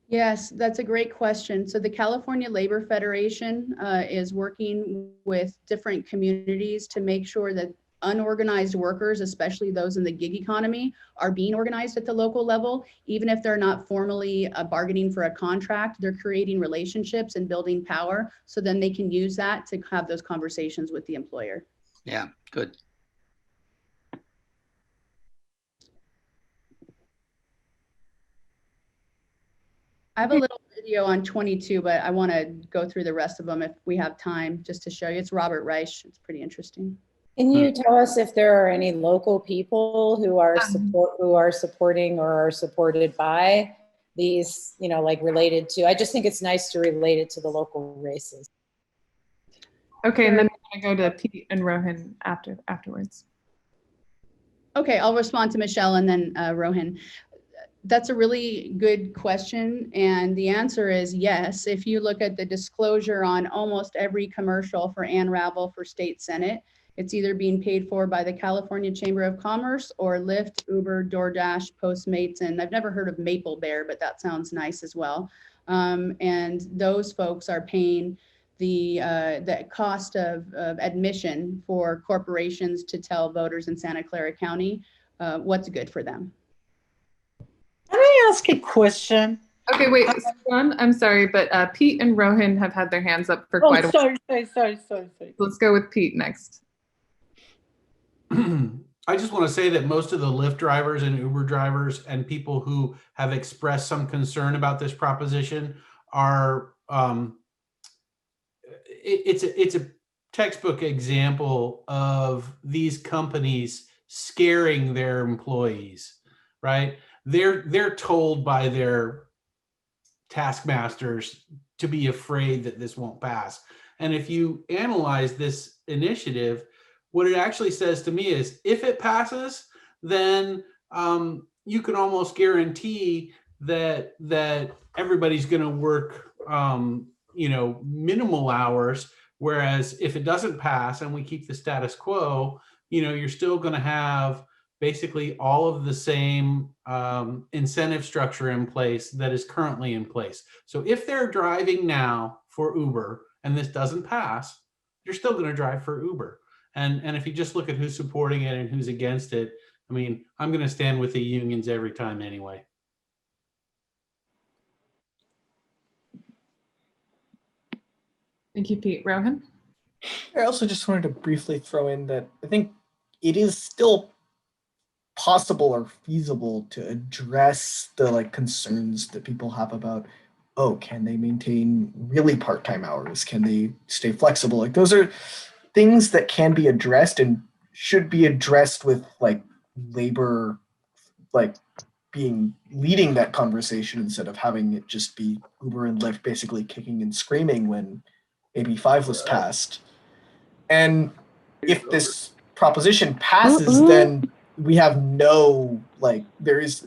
Yes, that's a great question. So the California Labor Federation is working with different communities to make sure that unorganized workers, especially those in the gig economy, are being organized at the local level. Even if they're not formally bargaining for a contract, they're creating relationships and building power, so then they can use that to have those conversations with the employer. Yeah, good. I have a little video on 22, but I want to go through the rest of them if we have time, just to show you. It's Robert Reich. It's pretty interesting. Can you tell us if there are any local people who are supporting or are supported by these, you know, like related to, I just think it's nice to relate it to the local races. Okay, and then we're gonna go to Pete and Rohan afterwards. Okay, I'll respond to Michelle and then Rohan. That's a really good question. And the answer is yes. If you look at the disclosure on almost every commercial for ANRAVEL for state senate, it's either being paid for by the California Chamber of Commerce or Lyft, Uber, DoorDash, Postmates, and I've never heard of Maple Bear, but that sounds nice as well. And those folks are paying the cost of admission for corporations to tell voters in Santa Clara County what's good for them. Can I ask a question? Okay, wait, Suzanne, I'm sorry, but Pete and Rohan have had their hands up for quite a while. Sorry. Let's go with Pete next. I just want to say that most of the Lyft drivers and Uber drivers and people who have expressed some concern about this proposition are, it's a textbook example of these companies scaring their employees, right? They're told by their taskmasters to be afraid that this won't pass. And if you analyze this initiative, what it actually says to me is if it passes, then you can almost guarantee that everybody's going to work minimal hours. Whereas if it doesn't pass and we keep the status quo, you're still going to have basically all of the same incentive structure in place that is currently in place. So if they're driving now for Uber and this doesn't pass, you're still going to drive for Uber. And if you just look at who's supporting it and who's against it, I mean, I'm going to stand with the unions every time anyway. Thank you, Pete. Rohan? I also just wanted to briefly throw in that I think it is still possible or feasible to address the concerns that people have about, oh, can they maintain really part-time hours? Can they stay flexible? Those are things that can be addressed and should be addressed with labor leading that conversation instead of having it just be Uber and Lyft basically kicking and screaming when AB 5 was passed. And if this proposition passes, then we have there is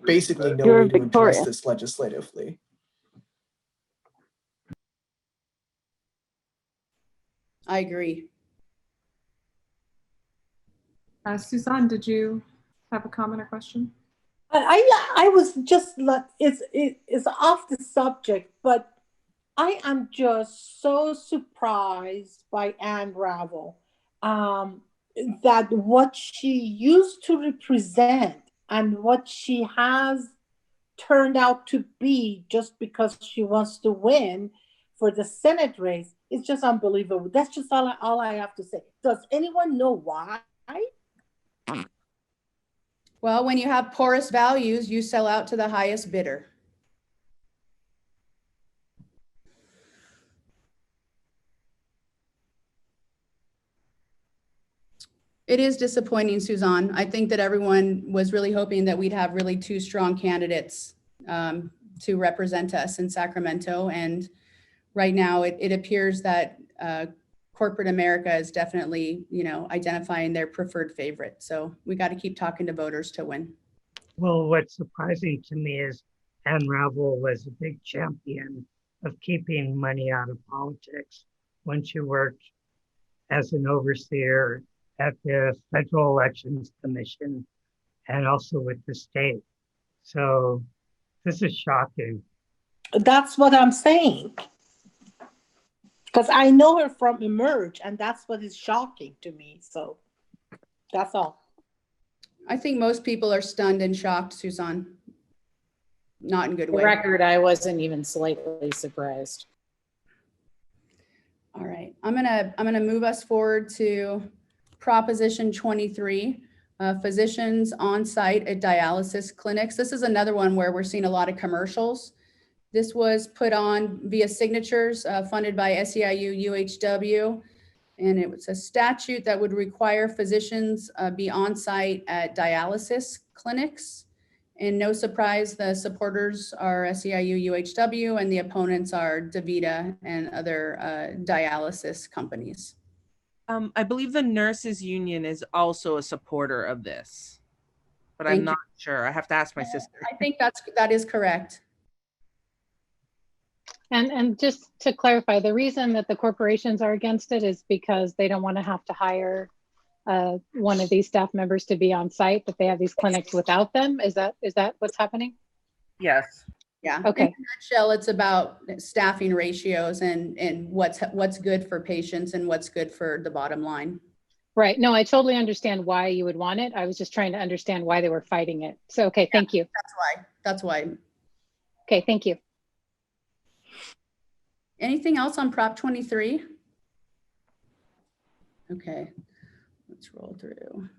basically no way to address this legislatively. I agree. Suzanne, did you have a comment or question? I was just it's off the subject, but I am just so surprised by ANRAVEL that what she used to represent and what she has turned out to be just because she wants to win for the Senate race is just unbelievable. That's just all I have to say. Does anyone know why? Well, when you have porous values, you sell out to the highest bidder. It is disappointing, Suzanne. I think that everyone was really hoping that we'd have really two strong candidates to represent us in Sacramento. And right now it appears that corporate America is definitely, identifying their preferred favorite. So we got to keep talking to voters to win. Well, what's surprising to me is ANRAVEL was a big champion of keeping money out of politics when she worked as an overseer at the Federal Elections Commission and also with the state. So this is shocking. That's what I'm saying. Because I know her from Emerge, and that's what is shocking to me. So that's all. I think most people are stunned and shocked, Suzanne. Not in good way. For the record, I wasn't even slightly surprised. All right, I'm gonna move us forward to Proposition 23, physicians on site at dialysis clinics. This is another one where we're seeing a lot of commercials. This was put on via signatures funded by SEIU UHW. And it was a statute that would require physicians be on site at dialysis clinics. And no surprise, the supporters are SEIU UHW and the opponents are DaVita and other dialysis companies. I believe the nurses union is also a supporter of this, but I'm not sure. I have to ask my sister. I think that is correct. And just to clarify, the reason that the corporations are against it is because they don't want to have to hire one of these staff members to be on site, that they have these clinics without them. Is that what's happening? Yes. Yeah. Okay. In a nutshell, it's about staffing ratios and what's good for patients and what's good for the bottom line. Right. No, I totally understand why you would want it. I was just trying to understand why they were fighting it. So, okay, thank you. That's why. Okay, thank you. Anything else on Prop 23? Okay, let's roll through.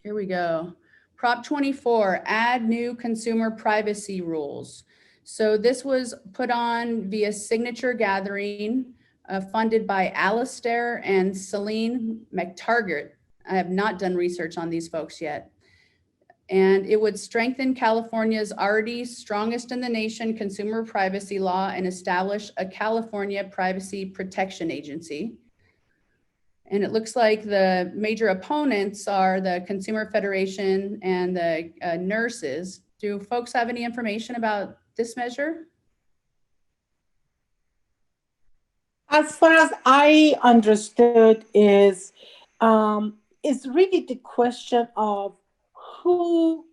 Here we go. Prop 24, add new consumer privacy rules. So this was put on via signature gathering funded by Alistair and Celine McTaggart. I have not done research on these folks yet. And it would strengthen California's already strongest in the nation consumer privacy law and establish a California Privacy Protection Agency. And it looks like the major opponents are the Consumer Federation and the nurses. Do folks have any information about this measure? As far as I understood is really the question of who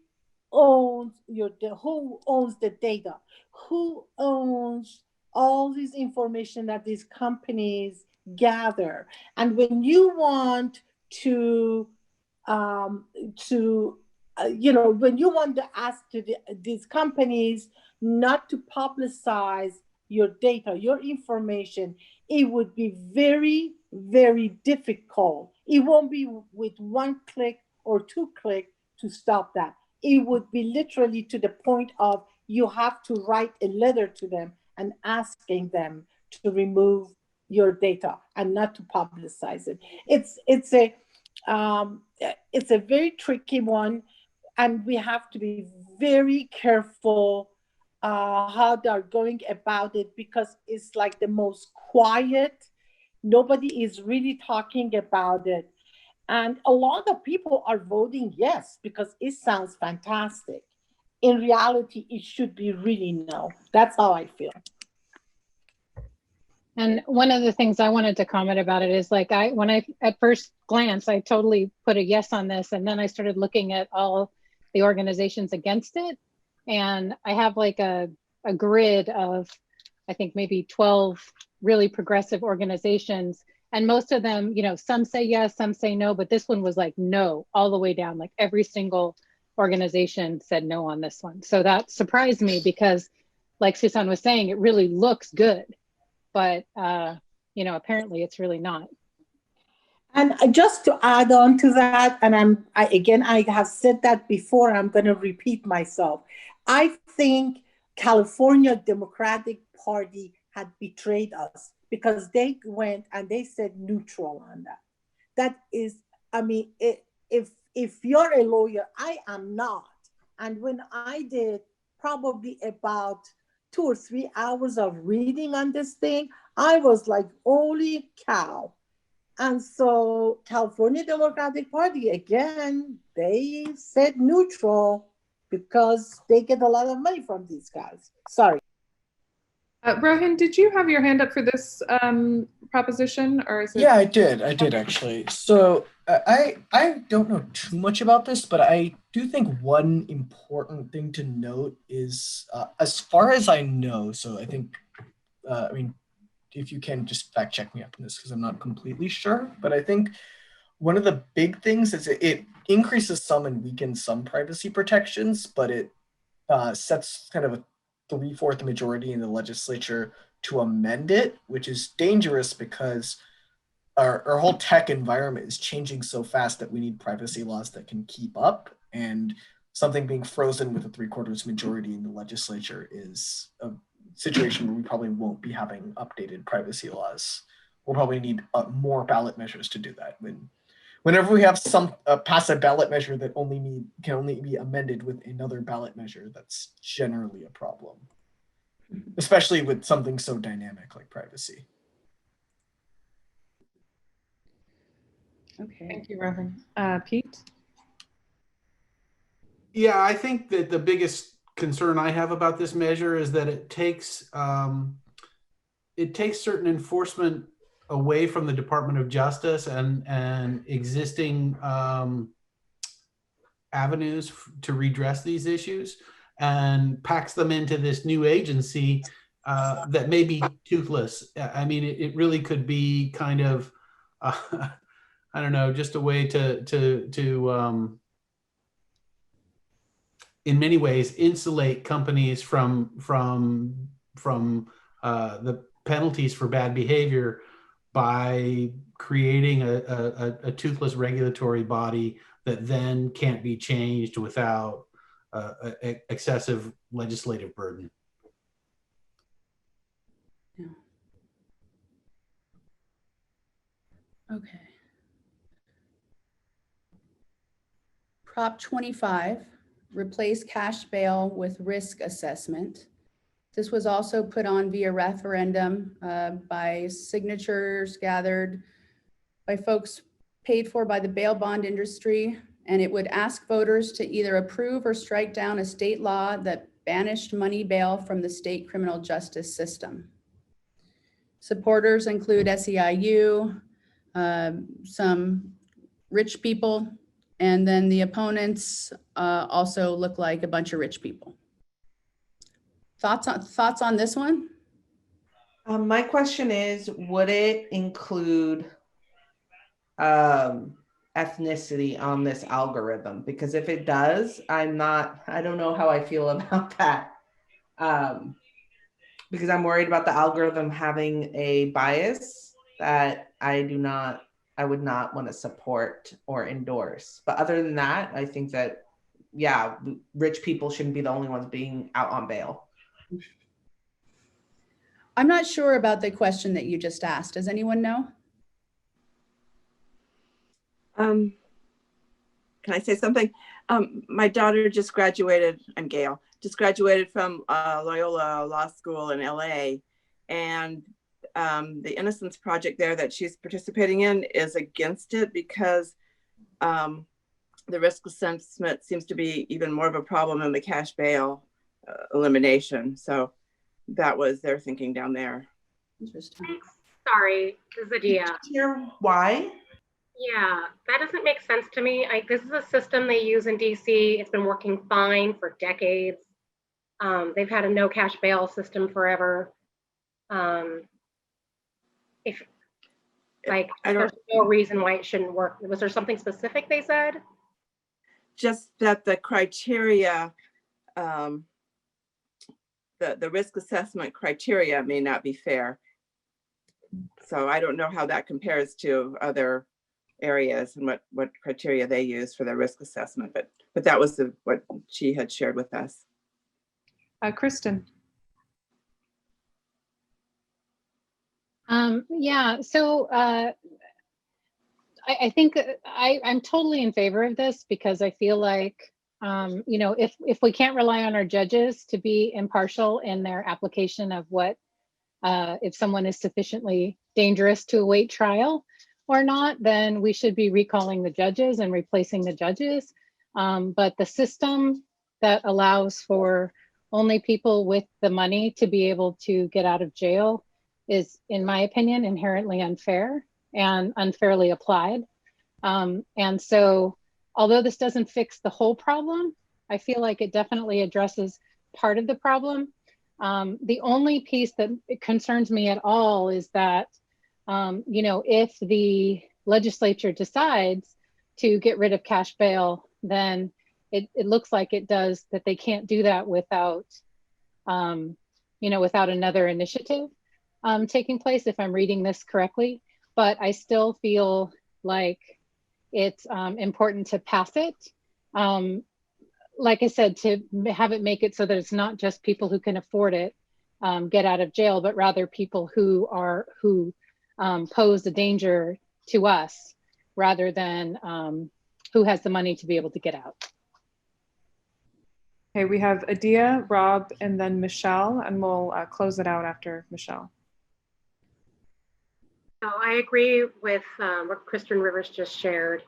owns the data, who owns all this information that these companies gather. And when you want to when you want to ask these companies not to publicize your data, your information, it would be very, very difficult. It won't be with one click or two clicks to stop that. It would be literally to the point of you have to write a letter to them and asking them to remove your data and not to publicize it. It's a very tricky one, and we have to be very careful how they're going about it, because it's like the most quiet. Nobody is really talking about it. And a lot of people are voting yes because it sounds fantastic. In reality, it should be really no. That's how I feel. And one of the things I wanted to comment about it is like when I at first glance, I totally put a yes on this. And then I started looking at all the organizations against it. And I have like a grid of, I think maybe 12 really progressive organizations. And most of them, some say yes, some say no, but this one was like no, all the way down. Like every single organization said no on this one. So that surprised me because, like Susan was saying, it really looks good. But, apparently it's really not. And just to add on to that, and I have said that before, I'm going to repeat myself. I think California Democratic Party had betrayed us because they went and they said neutral on that. That is, if you're a lawyer, I am not. And when I did probably about 2 or 3 hours of reading on this thing, I was like, holy cow. And so California Democratic Party, again, they said neutral because they get a lot of money from these guys. Sorry. Rohan, did you have your hand up for this proposition, or is it? Yeah, I did actually. So I don't know too much about this, but I do think one important thing to note is, as far as I know, so I think, if you can just fact check me up on this because I'm not completely sure, but I think one of the big things is it increases some and weakens some privacy protections, but it sets kind of a 3/4 majority in the legislature to amend it, which is dangerous because our whole tech environment is changing so fast that we need privacy laws that can keep up. And something being frozen with a 3/4 majority in the legislature is a situation where we probably won't be having updated privacy laws. We'll probably need more ballot measures to do that. Whenever we have pass a ballot measure that can only be amended with another ballot measure, that's generally a problem, especially with something so dynamic like privacy. Okay. Thank you, Robin. Pete? Yeah, I think that the biggest concern I have about this measure is that it takes certain enforcement away from the Department of Justice and existing avenues to redress these issues, and packs them into this new agency that may be toothless. I mean, it really could be kind of, I don't know, just a way to in many ways insulate companies from the penalties for bad behavior by creating a toothless regulatory body that then can't be changed without excessive legislative burden. Yeah. Okay. Prop 25, replace cash bail with risk assessment. This was also put on via referendum by signatures gathered by folks paid for by the bail bond industry, and it would ask voters to either approve or strike down a state law that banished money bail from the state criminal justice system. Supporters include SEIU, some rich people, and then the opponents also look like a bunch of rich people. Thoughts on this one? My question is, would it include ethnicity on this algorithm? Because if it does, I don't know how I feel about that. Because I'm worried about the algorithm having a bias that I would not want to support or endorse. But other than that, I think that, yeah, rich people shouldn't be the only ones being out on bail. I'm not sure about the question that you just asked. Does anyone know? Can I say something? My daughter just graduated, I'm Gail, just graduated from Loyola Law School in LA. And the Innocence Project there that she's participating in is against it because the risk assessment seems to be even more of a problem in the cash bail elimination. So that was their thinking down there. Interesting. Sorry, this is Adia. Why? Yeah, that doesn't make sense to me. This is a system they use in DC. It's been working fine for decades. They've had a no cash bail system forever. There's no reason why it shouldn't work. Was there something specific they said? Just that the criteria, the risk assessment criteria may not be fair. So I don't know how that compares to other areas and what criteria they use for their risk assessment, but that was what she had shared with us. Kristen. Yeah, so I think I'm totally in favor of this because I feel like, if we can't rely on our judges to be impartial in their application of what, if someone is sufficiently dangerous to await trial or not, then we should be recalling the judges and replacing the judges. But the system that allows for only people with the money to be able to get out of jail is, in my opinion, inherently unfair and unfairly applied. And so, although this doesn't fix the whole problem, I feel like it definitely addresses part of the problem. The only piece that concerns me at all is that, if the legislature decides to get rid of cash bail, then it looks like it does that they can't do that without, without another initiative taking place, if I'm reading this correctly. But I still feel like it's important to pass it. Like I said, to have it make it so that it's not just people who can afford it get out of jail, but rather people who pose a danger to us, rather than who has the money to be able to get out. Okay, we have Adia, Rob, and then Michelle, and we'll close it out after Michelle. So I agree with what Kristen Rivers just shared.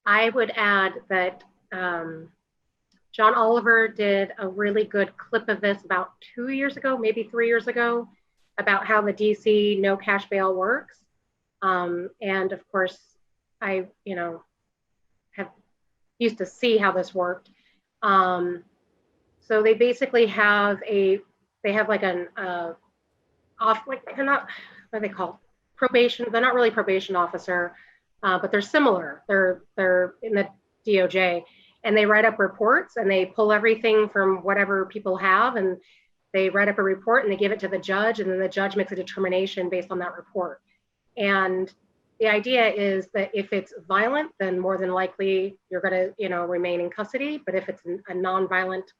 I would add that John Oliver did a really good clip of this about 2 years ago, maybe 3 years ago, about how the DC no cash bail works. And of course, I have used to see how this worked. So they basically have like an they're not, what are they called? Probation. They're not really probation officer, but they're similar. They're in the DOJ, and they write up reports and they pull everything from whatever people have, and they write up a report and they give it to the judge, and then the judge makes a determination based on that report. And the idea is that if it's violent, then more than likely you're going to, remain in custody. But if it's a non-violent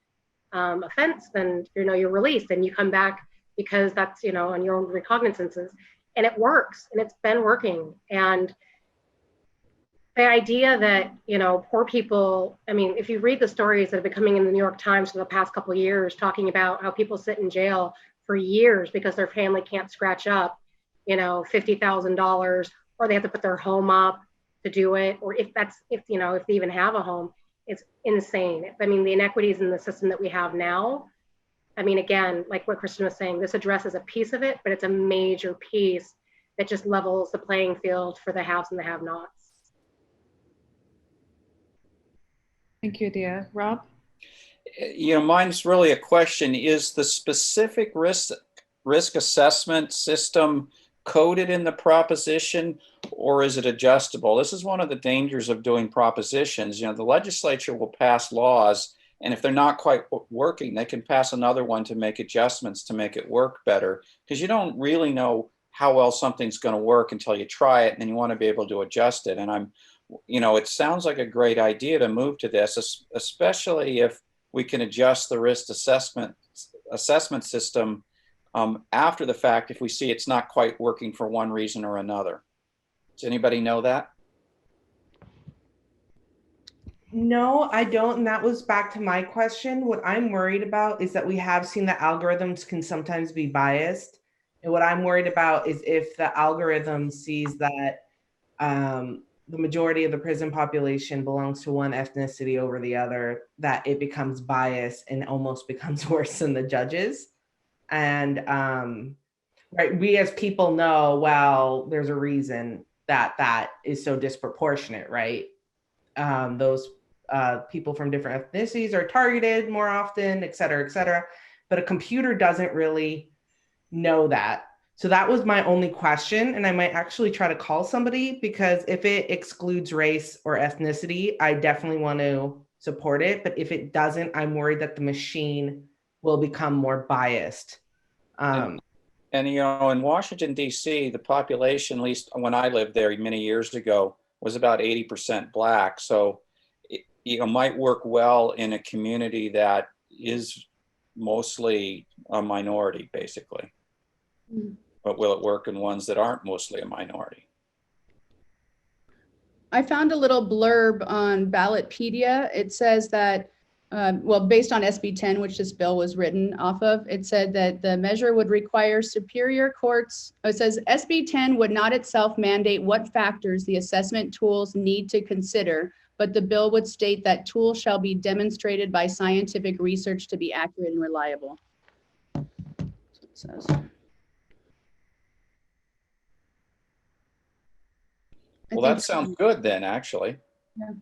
offense, then you're released and you come back because that's on your own recognizances. And it works, and it's been working. And the idea that poor people, I mean, if you read the stories that have been coming in the New York Times for the past couple of years, talking about how people sit in jail for years because their family can't scratch up $50,000, or they have to put their home up to do it, or if they even have a home, it's insane. I mean, the inequities in the system that we have now, I mean, again, like what Kristen was saying, this addresses a piece of it, but it's a major piece that just levels the playing field for the haves and the have-nots. Thank you, Adia. Rob? Mine's really a question. Is the specific risk assessment system coded in the proposition, or is it adjustable? This is one of the dangers of doing propositions. The legislature will pass laws, and if they're not quite working, they can pass another one to make adjustments to make it work better, because you don't really know how well something's going to work until you try it, and then you want to be able to adjust it. And it sounds like a great idea to move to this, especially if we can adjust the risk assessment system after the fact if we see it's not quite working for one reason or another. Does anybody know that? No, I don't. And that was back to my question. What I'm worried about is that we have seen that algorithms can sometimes be biased. And what I'm worried about is if the algorithm sees that the majority of the prison population belongs to one ethnicity over the other, that it becomes biased and almost becomes worse than the judges. And right, we as people know, well, there's a reason that is so disproportionate, right? Those people from different ethnicities are targeted more often, et cetera, but a computer doesn't really know that. So that was my only question. And I might actually try to call somebody, because if it excludes race or ethnicity, I definitely want to support it. But if it doesn't, I'm worried that the machine will become more biased. And in Washington, D.C., the population, at least when I lived there many years ago, was about 80% Black. So it might work well in a community that is mostly a minority, basically. Mm. But will it work in ones that aren't mostly a minority? I found a little blurb on Ballotpedia. It says that, based on SB 10, which this bill was written off of, it said that the measure would require superior courts. It says SB 10 would not itself mandate what factors the assessment tools need to consider, but the bill would state that tools shall be demonstrated by scientific research to be accurate and reliable. That's what it says. Well, that sounds good then, actually. Yeah.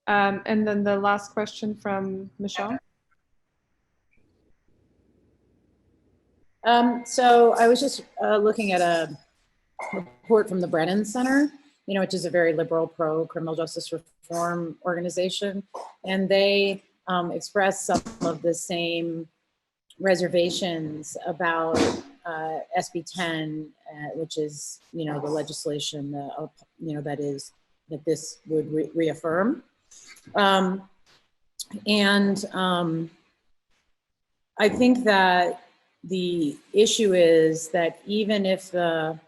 And then the last question from Michelle. So I was just looking at a report from the Brennan Center, which is a very liberal pro-criminal justice reform organization. And they expressed some of the same reservations about SB 10, which is, the legislation, that this would I think that the issue is that even if the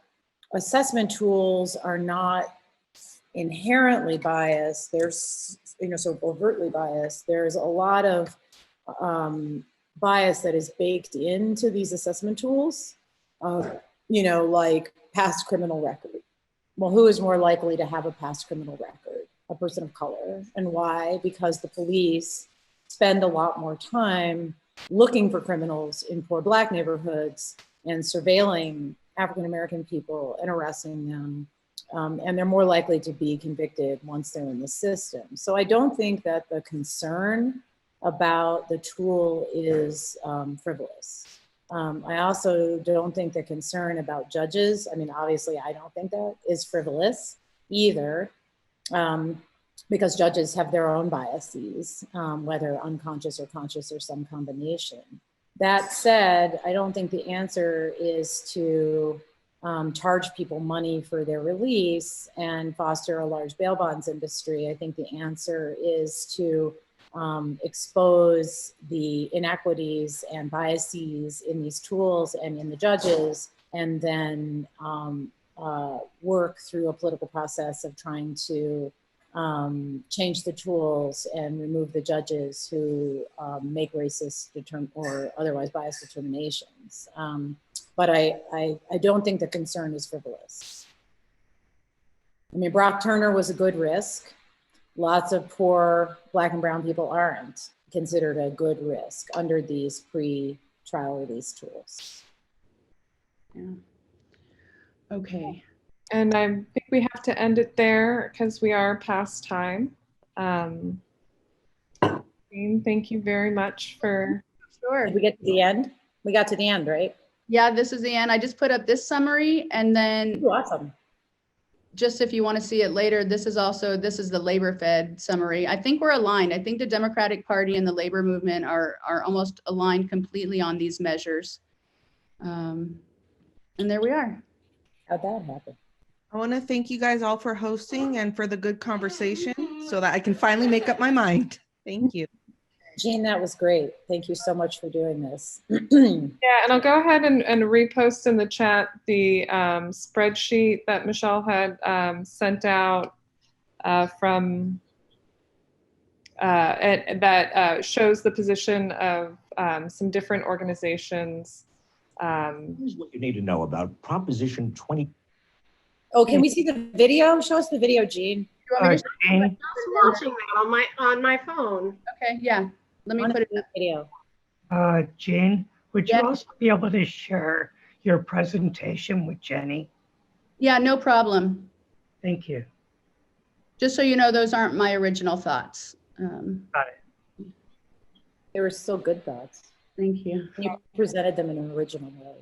assessment tools are not inherently biased, there's, sort of overtly biased, there's a lot of bias that is baked into these assessment tools, like past criminal record. Well, who is more likely to have a past criminal record? A person of color. And why? Because the police spend a lot more time looking for criminals in poor Black neighborhoods and surveilling African-American people and arresting them. And they're more likely to be convicted once they're in the system. So I don't think that the concern about the tool is frivolous. I also don't think the concern about judges, obviously I don't think that is frivolous either, because judges have their own biases, whether unconscious or conscious or some combination. That said, I don't think the answer is to charge people money for their release and foster a large bail bonds industry. I think the answer is to expose the inequities and biases in these tools and in the judges, and then work through a political process of trying to change the tools and remove the judges who make racist or otherwise biased determinations. But I don't think the concern is frivolous. Brock Turner was a good risk. Lots of poor Black and brown people aren't considered a good risk under these pre-trial release tools. Yeah. Okay. And I think we have to end it there because we are past time. Jean, thank you very much for. Sure. Did we get to the end? We got to the end, right? Yeah, this is the end. I just put up this summary, and then awesome. Just if you want to see it later, this is the Labor Fed summary. I think we're aligned. I think the Democratic Party and the labor movement are almost aligned completely on these measures. And there we are. How'd that happen? I want to thank you guys all for hosting and for the good conversation so that I can finally make up my mind. Thank you. Jean, that was great. Thank you so much for doing this. Yeah, and I'll go ahead and repost in the chat the spreadsheet that Michelle had sent out from that shows the position of some different organizations. Here's what you need to know about Proposition 20. Oh, can we see the video? Show us the video, Jean. I'm watching that on my phone. Okay, yeah. Let me put it in the video. Jean, would you also be able to share your presentation with Jenny? Yeah, no problem. Thank you. Just so you know, those aren't my original thoughts. Got it. They were still good thoughts. Thank you. You presented them in an original way.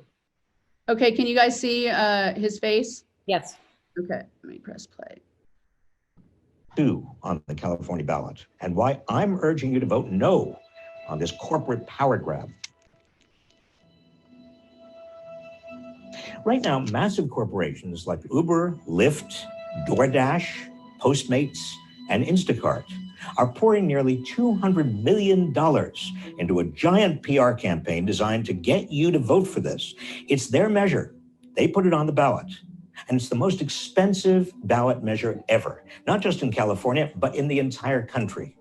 Okay, can you guys see his face? Yes. Okay, let me press play. 2 on the California ballot, and why I'm urging you to vote no on this corporate power grab. Right now, massive corporations like Uber, Lyft, DoorDash, Postmates, and Instacart are pouring nearly $200 million into a giant PR campaign designed to get you to vote for this. It's their measure. They put it on the ballot. And it's the most expensive ballot measure ever, not just in California, but in the entire country.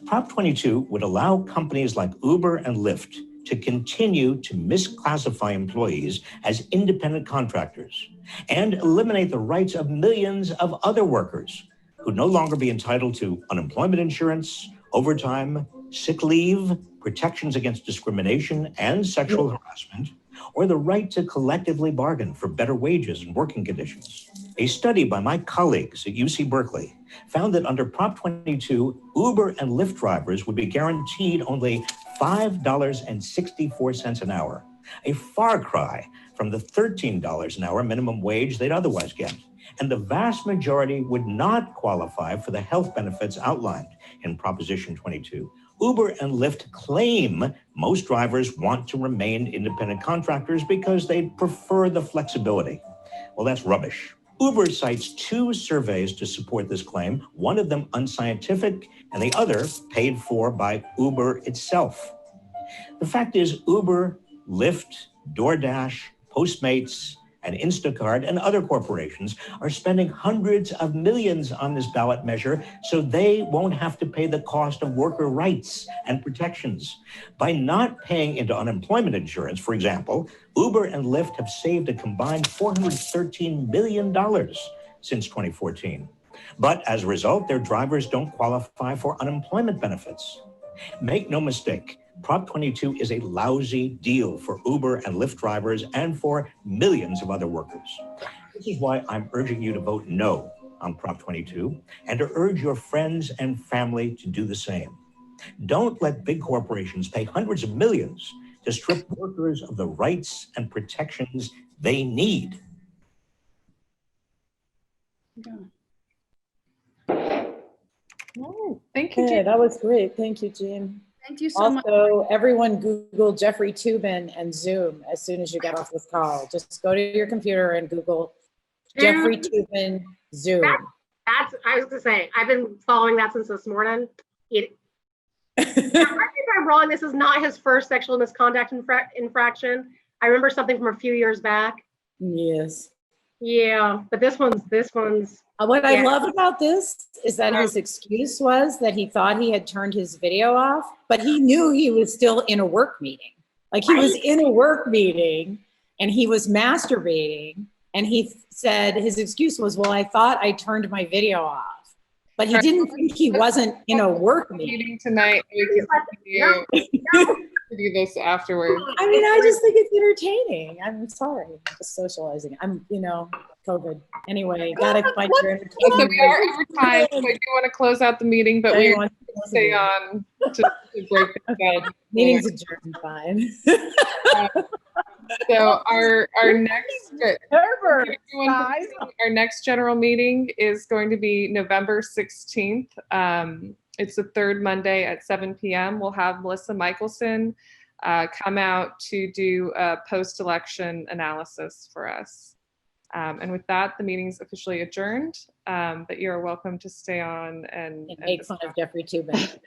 Prop 22 would allow companies like Uber and Lyft to continue to misclassify employees as independent contractors and eliminate the rights of millions of other workers who'd no longer be entitled to unemployment insurance, overtime, sick leave, protections against discrimination and sexual harassment, or the right to collectively bargain for better wages and working conditions. A study by my colleagues at UC Berkeley found that under Prop 22, Uber and Lyft drivers would be guaranteed only $5.64 an hour, a far cry from the $13 an hour minimum wage they'd otherwise get. And the vast majority would not qualify for the health benefits outlined in Proposition 22. Uber and Lyft claim most drivers want to remain independent contractors because they prefer the flexibility. Well, that's rubbish. Uber cites 2 surveys to support this claim, one of them unscientific and the other paid for by Uber itself. The fact is, Uber, Lyft, DoorDash, Postmates, and Instacart and other corporations are spending hundreds of millions on this ballot measure so they won't have to pay the cost of worker rights and protections. By not paying into unemployment insurance, for example, Uber and Lyft have saved a combined $413 million since 2014. But as a result, their drivers don't qualify for unemployment benefits. Make no mistake, Prop 22 is a lousy deal for Uber and Lyft drivers and for millions of other workers. This is why I'm urging you to vote no on Prop 22 and to urge your friends and family to do the same. Don't let big corporations pay hundreds of millions to strip workers of the rights and protections they need. Oh, thank you, Yeah, Jean. that was great. Thank you, Jean. Thank you so much. Also, everyone Google Jeffrey Toobin and Zoom as soon as you get off this call. Just go to your computer and Google Jeffrey Toobin Zoom. That's, I was gonna say, I've been following that since this morning. Correct me if I'm wrong, this is not his first sexual misconduct infraction. I remember something from a few years back. Yes. Yeah, but this one's. What I love about this is that his excuse was that he thought he had turned his video off, but he knew he was still in a work meeting. Like he was in a work meeting and he was masturbating, and he said his excuse was, well, I thought I turned my video off, but he didn't think he wasn't in a work meeting tonight. We can do this afterwards. I mean, I just think it's entertaining. I'm sorry, I'm just socializing. I'm, COVID. Anyway, gotta find your entertainment. So we are over time, so I do want to close out the meeting, but we're going to stay on to break the bed. Meeting's adjourned, fine. So our next our next general meeting is going to be November 16th. It's the third Monday at 7 p.m. We'll have Melissa Michelson come out to do a post-election analysis for us. And with that, the meeting's officially adjourned, but you're welcome to stay on and make fun of Jeffrey Toobin.